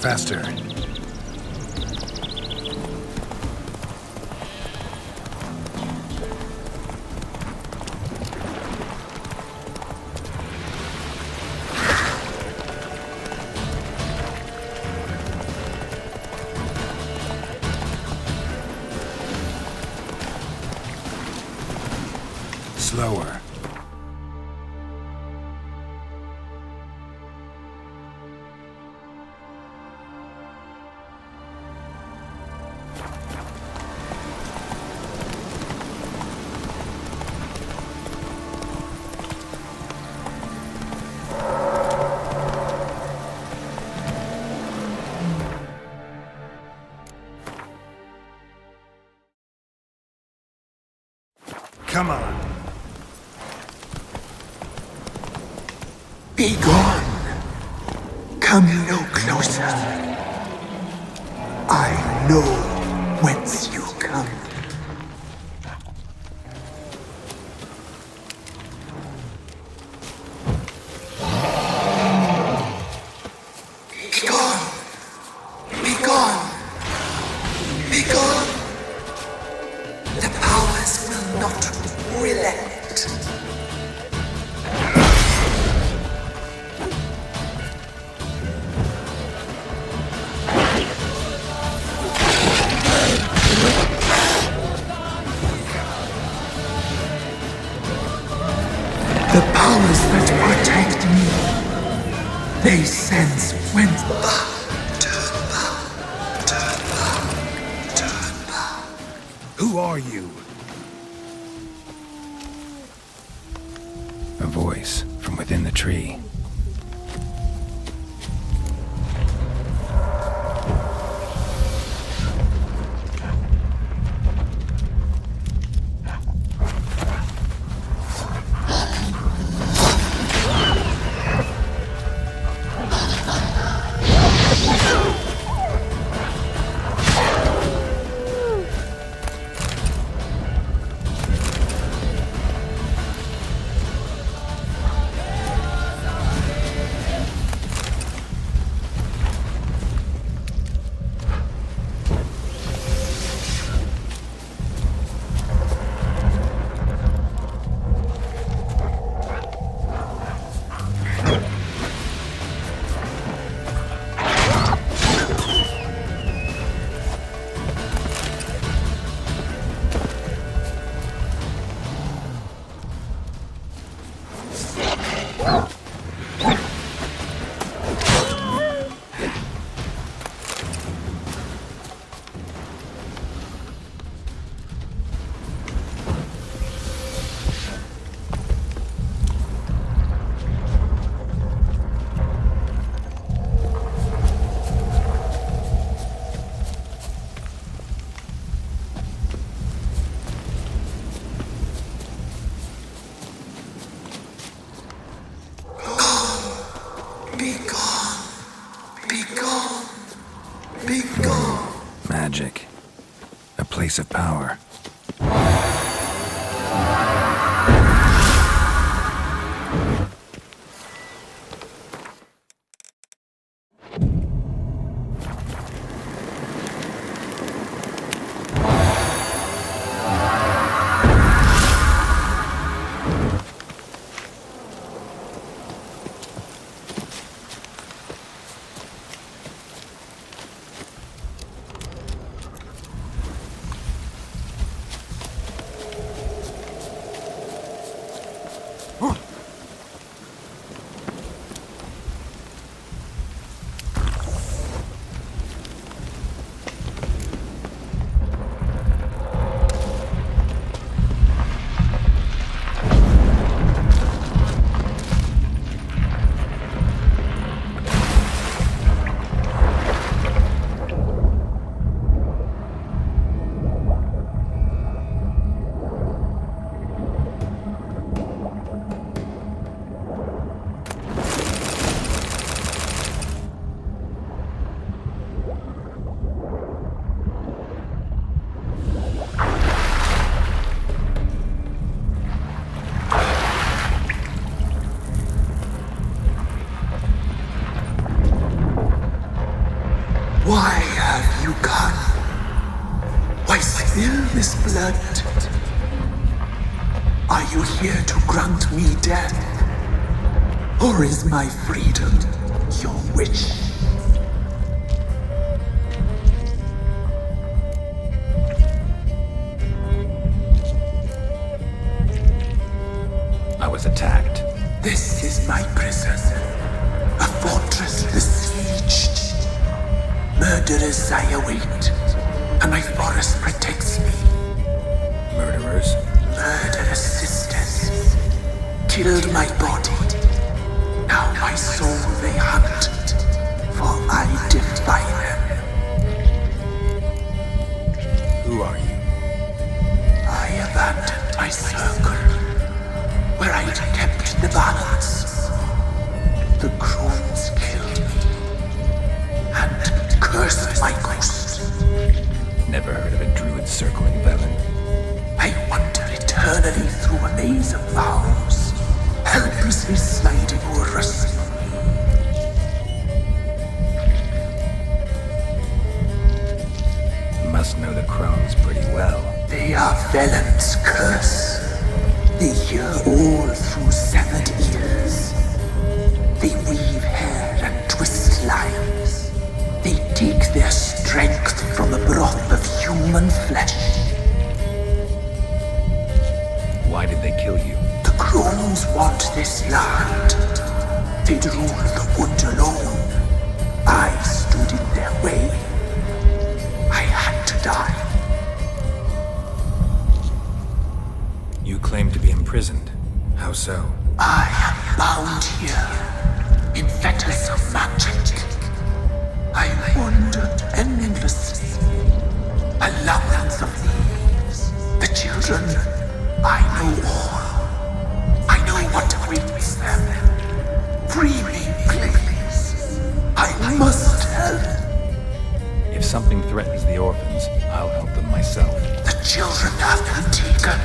Faster. Slower. Come on. Be gone. Come no closer. I know whence you come. Be gone. Be gone. Be gone. The powers will not relent. They sense when back. Who are you? A voice from within the tree. Magic. A place of power. Why have you come? Why spill this blood? Are you here to grant me death? Or is my freedom your wish? I was attacked. This is my prison. A fortress besieged. Murderers I await, and my forest protects me. Murderers? Murderous sisters killed my body. Now my soul they hunt, for I defy them. Who are you? I abandoned my circle, where I'd kept the balance. The crones killed me, and cursed my ghost. Never heard of a druid circling Velen. I wander eternally through a maze of vows, helplessly sliding o'er us. Must know the crones pretty well. They are Velen's curse. They hear all through severed ears. They weave hair and twist lines. They take their strength from the broth of human flesh. Why did they kill you? The crones want this land. They'd rule the wood alone. How so? I am bound here in fetters of magic. I wandered endlessly, a labyrinth of leaves. The children, I know all. I know what awaits them. Free me, please. I must help. If something threatens the orphans, I'll help them myself. The children have been taken.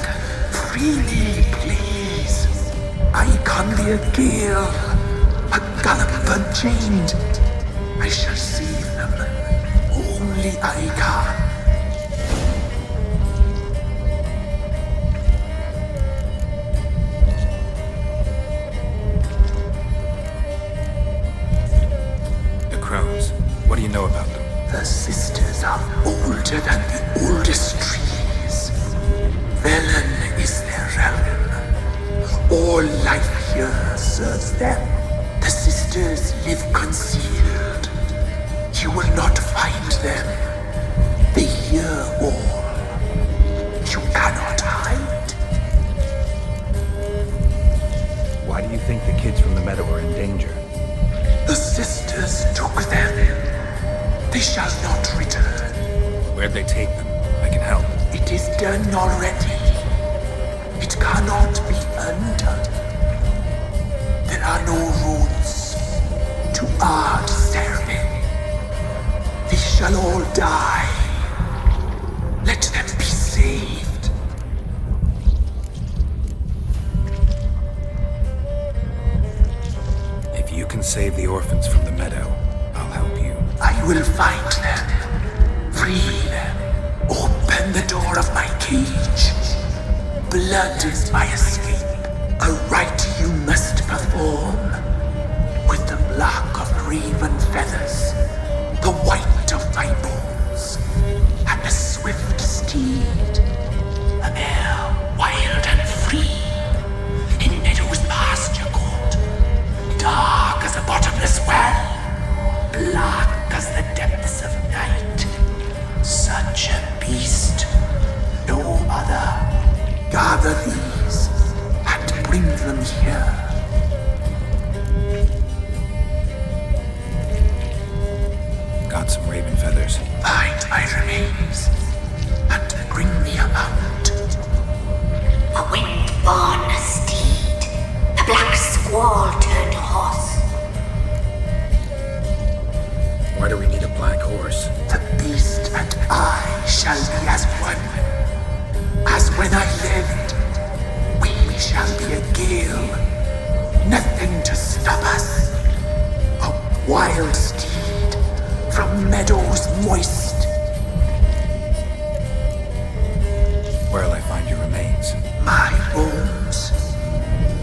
Free me, please. I can be a gale, a gallop unchained. I shall save them. Only I can. The crones. What do you know about them? The sisters are older than the oldest trees. Velen is their realm. All life here serves them. The sisters live concealed. You will not find them. They hear all. You cannot hide. Why do you think the kids from the meadow are in danger? The sisters took them. They shall not return. Where'd they take them? I can help. It is done already. It cannot be undone. There are no rules to our serving. They shall all die. Let them be saved. If you can save the orphans from the meadow, I'll help you. I will find them. Free them. Open the door of my cage. Blood is my escape. A rite you must perform. With the black of raven feathers, the white of my bones, and a swift steed. A mare wild and free. In meadows pasture court. Dark as a bottomless well. Black as the depths of night. Such a beast. No other. Gather these and bring them here. Got some raven feathers. Find my remains and bring me a mount. A wind-born steed. A black squall turned horse. Why do we need a black horse? The beast and I shall be as one. As when I lived, we shall be a gale. Nothing to stop us. A wild steed from meadows moist. Where'll I find your remains? My bones,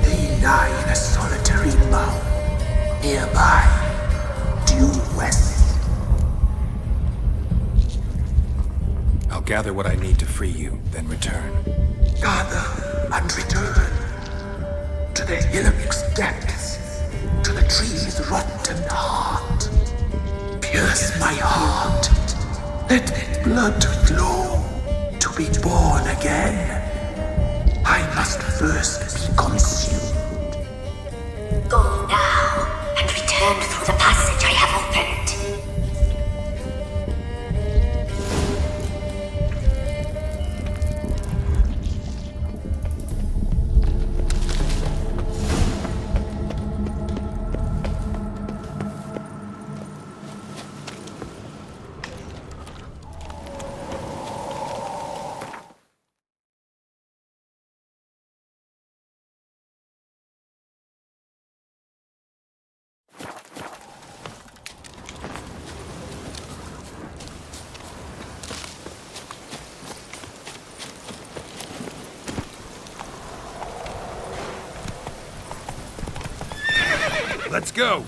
they lie in a solitary mound nearby, due west. I'll gather what I need to free you, then return. Gather and return to the hillock's depths, to the tree's rotten heart. Pierce my heart, let blood flow to be born again. I must first be consumed. Go now and return through the passage I have opened. Let's go!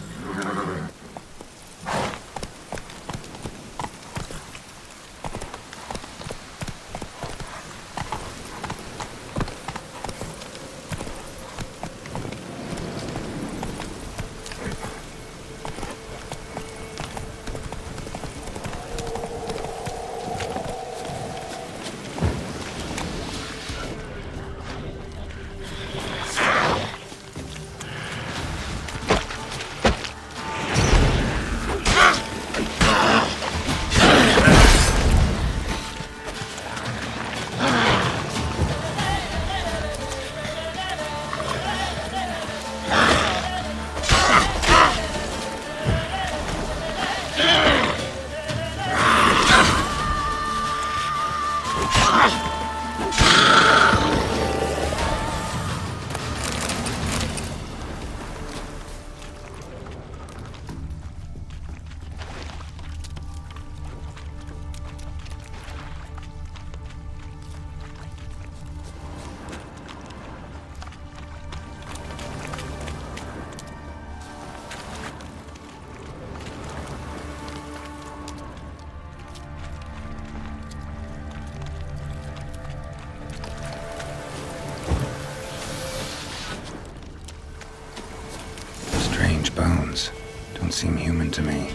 Strange bones. Don't seem human to me.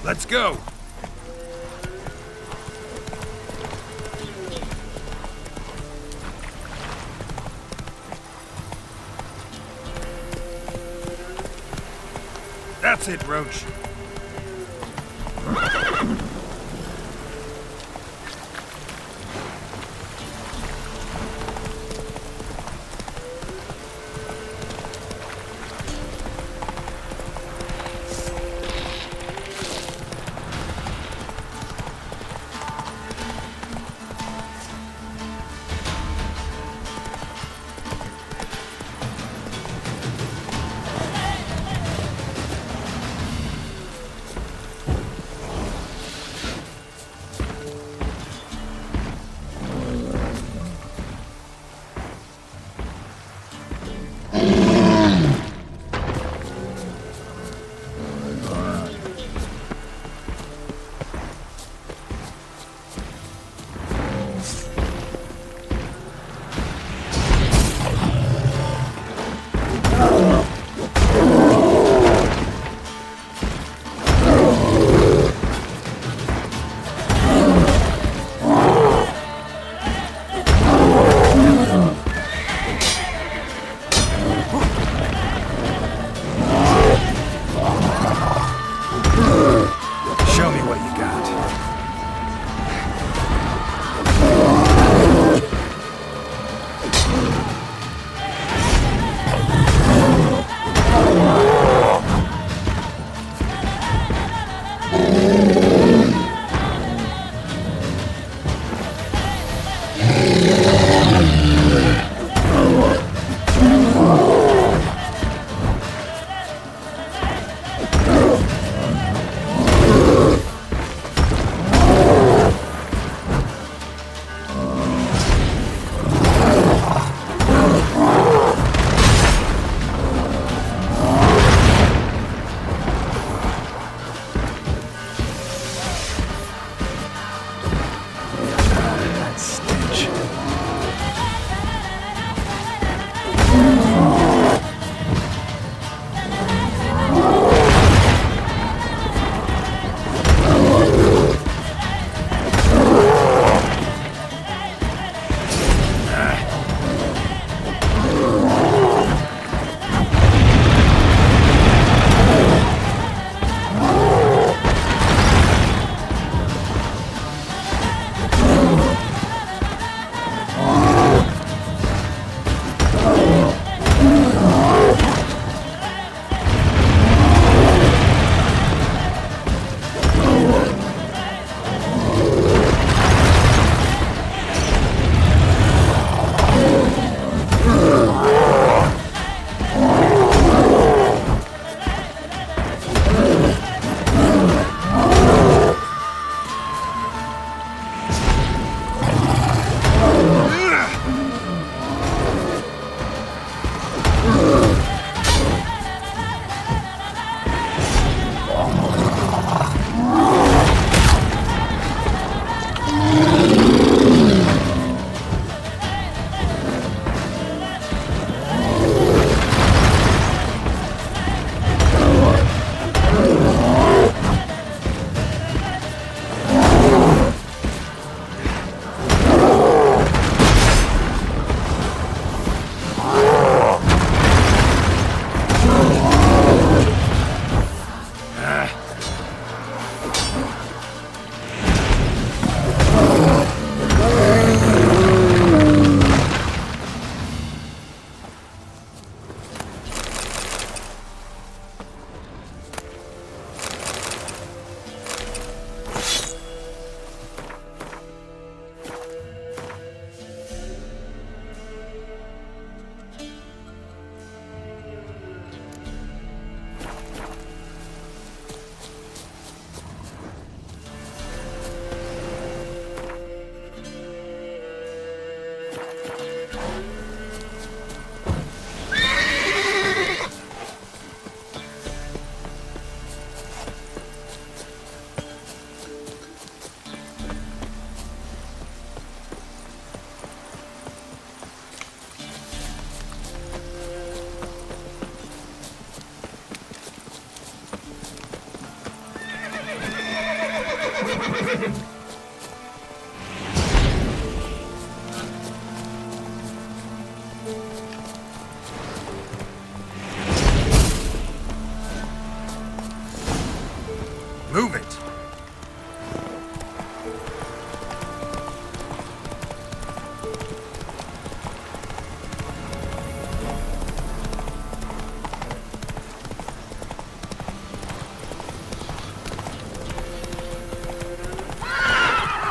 Let's go! That's it, Roach.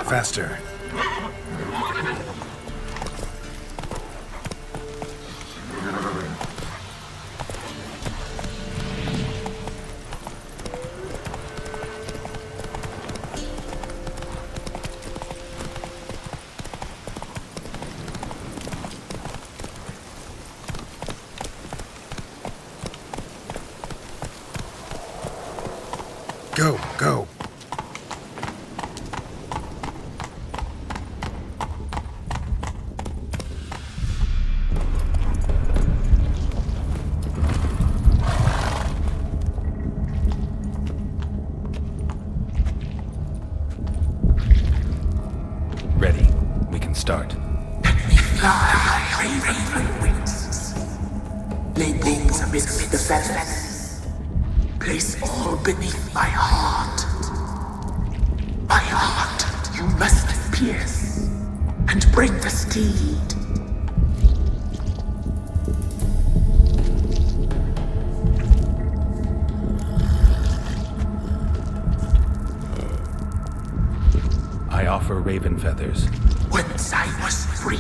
Faster. Go, go. Ready. We can start. Fly, raven wings. Lay things amidst the feathers. Place all beneath my heart. My heart you must pierce, and bring the steed. I offer raven feathers. Once I was free,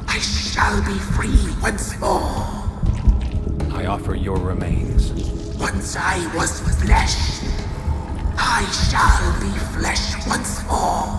I shall be free once more. I offer your remains. Once I was flesh, I shall be flesh once more.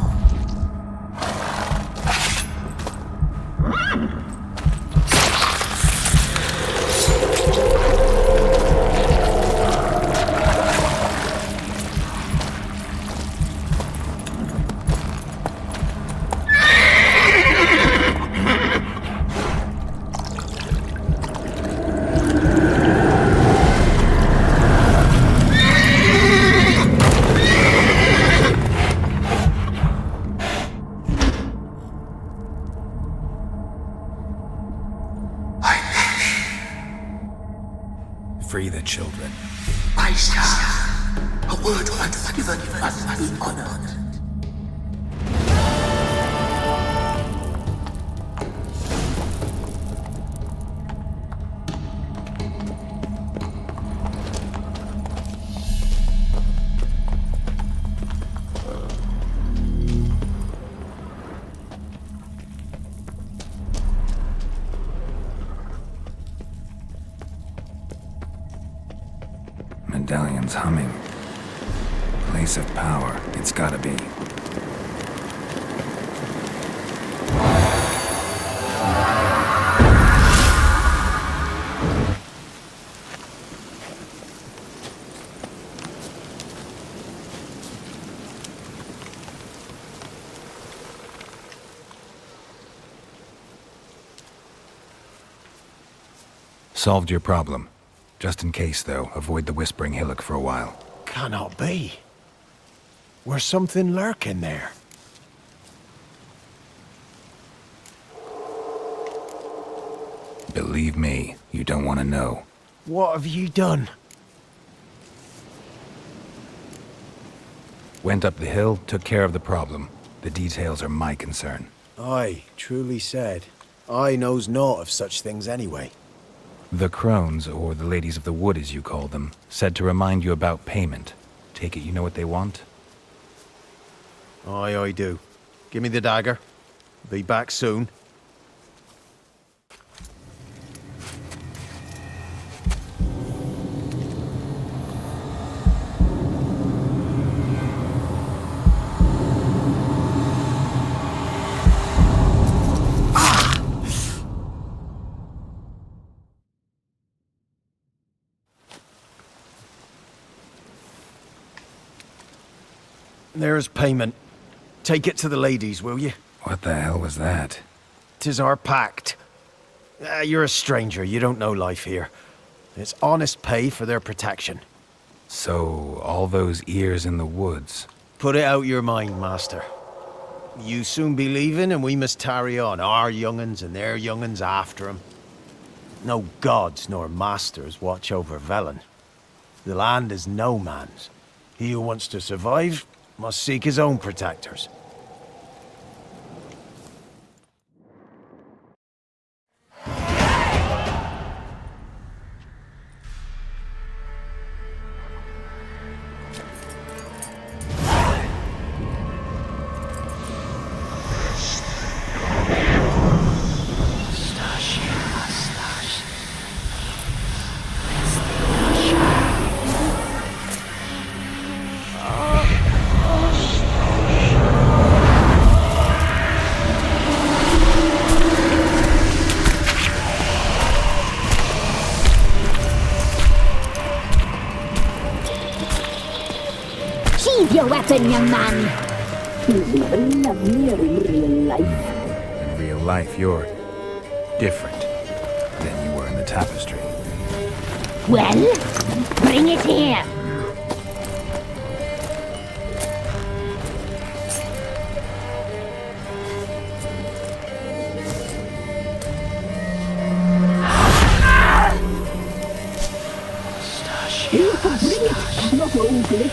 Free the children. I shall. A word once given must be honored. Medallion's humming. Place of power, it's gotta be. Solved your problem. Just in case, though, avoid the Whispering Hillock for a while. Cannot be. Where's something lurking there? Believe me, you don't want to know. What have you done? Went up the hill, took care of the problem. The details are my concern. Aye, truly said. I knows naught of such things anyway. The crones, or the ladies of the wood as you call them, said to remind you about payment. Take it you know what they want? Aye, I do. Give me the dagger. Be back soon. There's payment. Take it to the ladies, will you? What the hell was that? 'Tis our pact. You're a stranger, you don't know life here. It's honest pay for their protection. So, all those ears in the woods. Put it out your mind, master. You soon be leaving and we must tarry on, our young'uns and their young'uns after 'em. No gods nor masters watch over Velen. The land is no man's. He who wants to survive must seek his own protectors. your weapon, young man. He's never lovelier in real life. In real life, you're different than you were in the tapestry. Well, bring it here. Not only.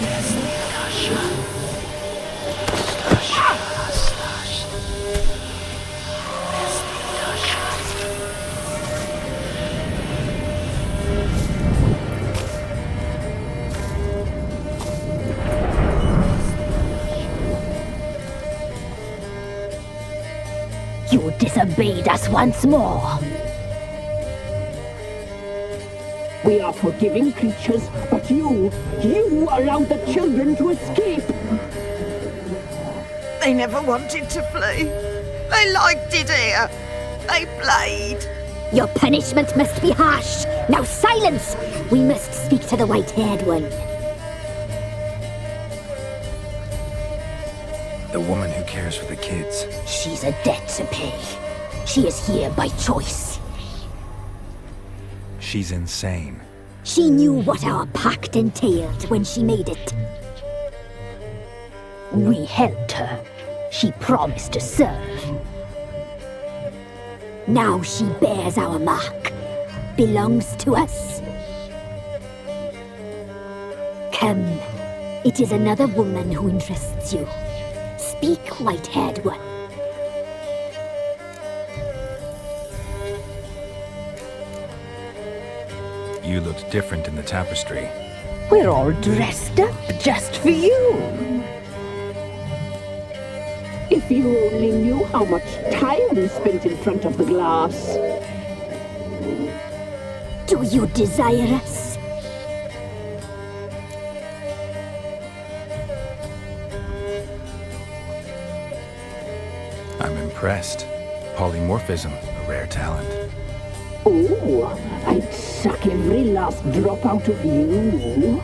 You disobeyed us once more. We are forgiving creatures, but you allowed the children to escape. They never wanted to flee. They liked it here. They played. Your punishment must be harsh. Now silence! We must speak to the white-haired one. The woman who cares for the kids. She's a debt to pay. She is here by choice. She's insane. She knew what our pact entailed when she made it. We helped her. She promised to serve. Now she bears our mark. Belongs to us. Come. It is another woman who interests you. Speak, white-haired one. You looked different in the tapestry. We're all dressed up just for you. If you only knew how much time we spent in front of the glass. Do you desire us? I'm impressed. Polymorphism, a rare talent. Oh, I'd suck every last drop out of you.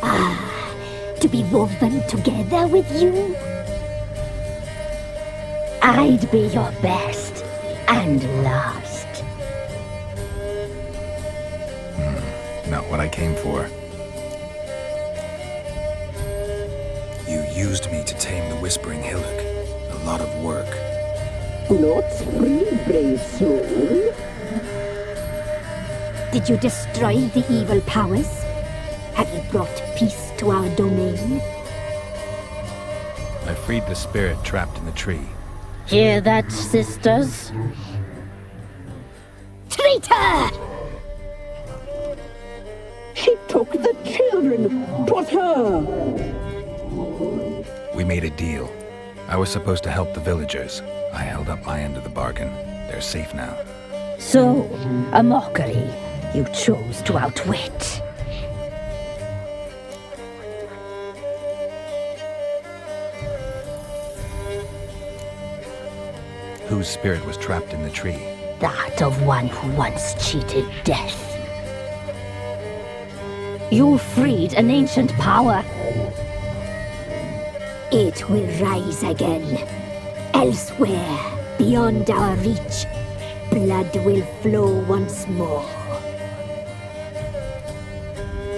Ah, to be woven together with you? I'd be your best and last. Not what I came for. You used me to tame the Whispering Hillock. A lot of work. Not free, brave soul. Did you destroy the evil powers? Have you brought peace to our domain? I freed the spirit trapped in the tree. Hear that, sisters? Traitor! She took the children. 'Twas her. We made a deal. I was supposed to help the villagers. I held up my end of the bargain. They're safe now. So, a mockery you chose to outwit. Whose spirit was trapped in the tree? That of one who once cheated death. You freed an ancient power. It will rise again. Elsewhere, beyond our reach, blood will flow once more.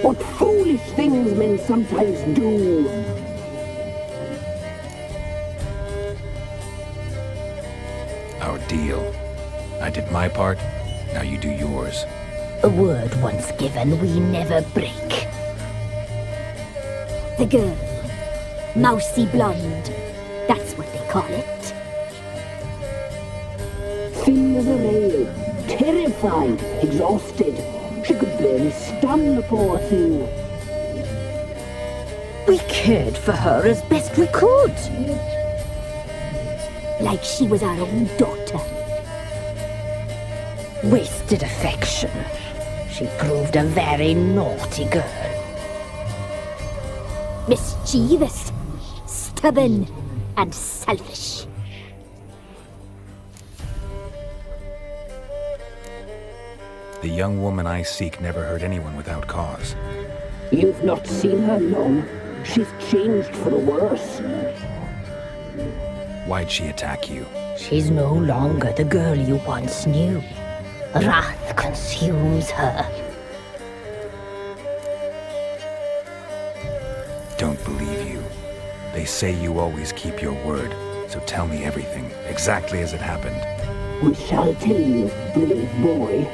What foolish things men sometimes do. Our deal. I did my part, now you do yours. A word once given we never break. The girl. Mousy blonde. That's what they call it. Thin as a rail. Terrified. Exhausted. She could barely stand the poor thing. We cared for her as best we could. Like she was our own daughter. Wasted affection. She proved a very naughty girl. Mischievous, stubborn, and selfish. The young woman I seek never hurt anyone without cause. You've not seen her long. She's changed for the worse. Why'd she attack you? She's no longer the girl you once knew. Wrath consumes her. Don't believe you. They say you always keep your word, so tell me everything, exactly as it happened. We shall tell you, brave boy.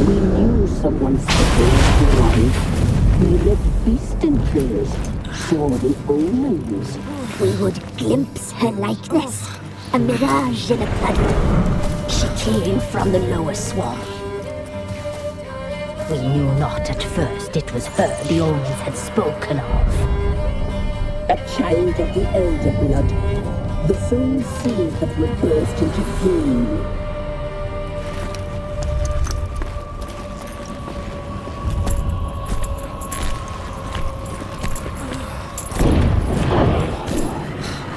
We knew someone supposed to arrive. We left beast entrails, saw the omens. We would glimpse her likeness, a mirage in a blood. She came from the lower swamp. We knew not at first it was her the omens had spoken of. A child of the elder blood, the same seed that would burst into flame.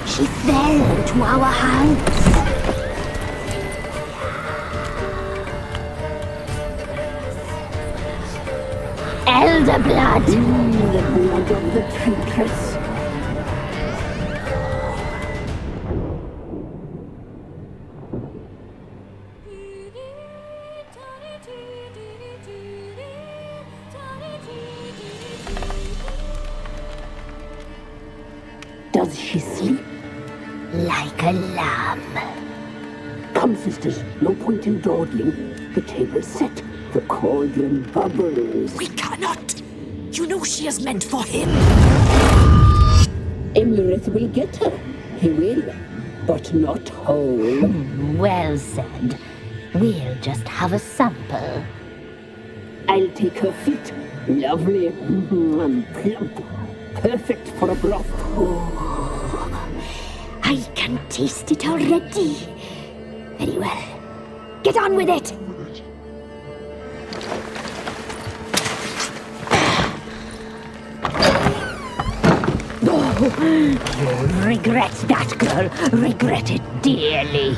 She fell into our hands. Elder blood! The blood of the traitress. Does she sleep? Like a lamb. Come, sisters, no point in dawdling. The table's set. The cauldron bubbles. We cannot! You know she is meant for him! Emmerith will get her. He will, but not whole. Well said. We'll just have a sample. I'll take her feet. Lovely and plump. Perfect for a broth. I can taste it already. Very well. Get on with it! You'll regret that, girl. Regret it dearly.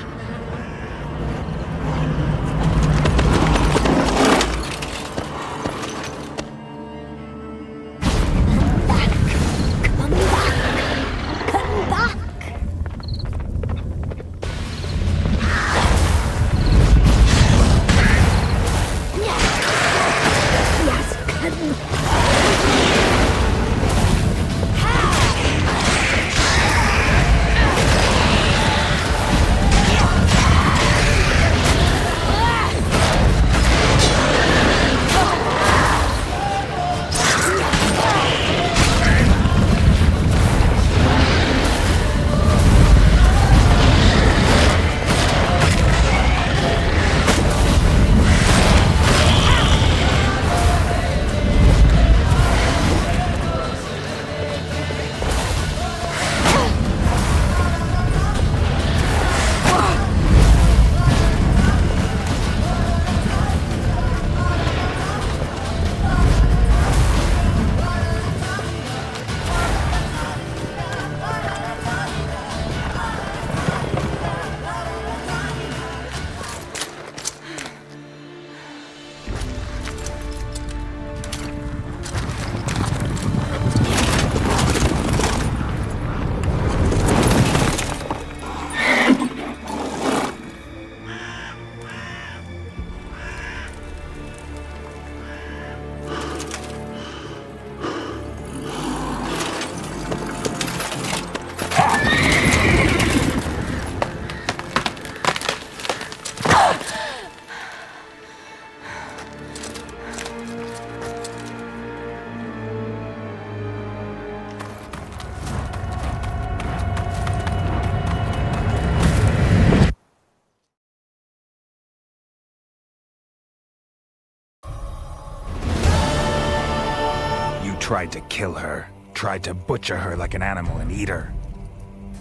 Tried to kill her. Tried to butcher her like an animal and eat her.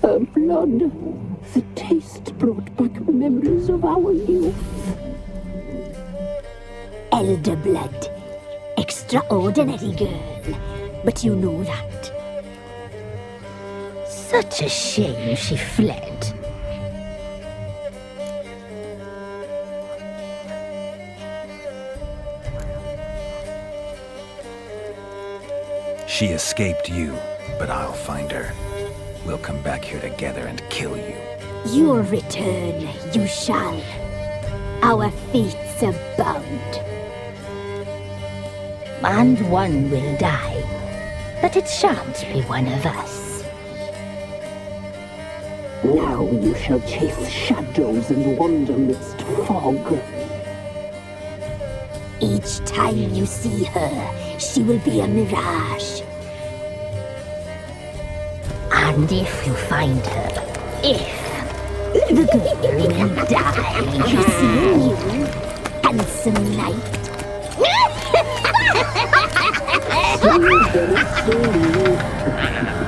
Her blood. The taste brought back memories of our youth. Elder blood. Extraordinary girl. But you know that. Such a shame she fled. She escaped you, but I'll find her. We'll come back here together and kill you. Your return, you shall. Our fates are bound. And one will die, but it shan't be one of us. Now you shall chase shadows and wander midst fog. Each time you see her, she will be a mirage. And if you find her, the girl will die. You see you, handsome knight. Slowly,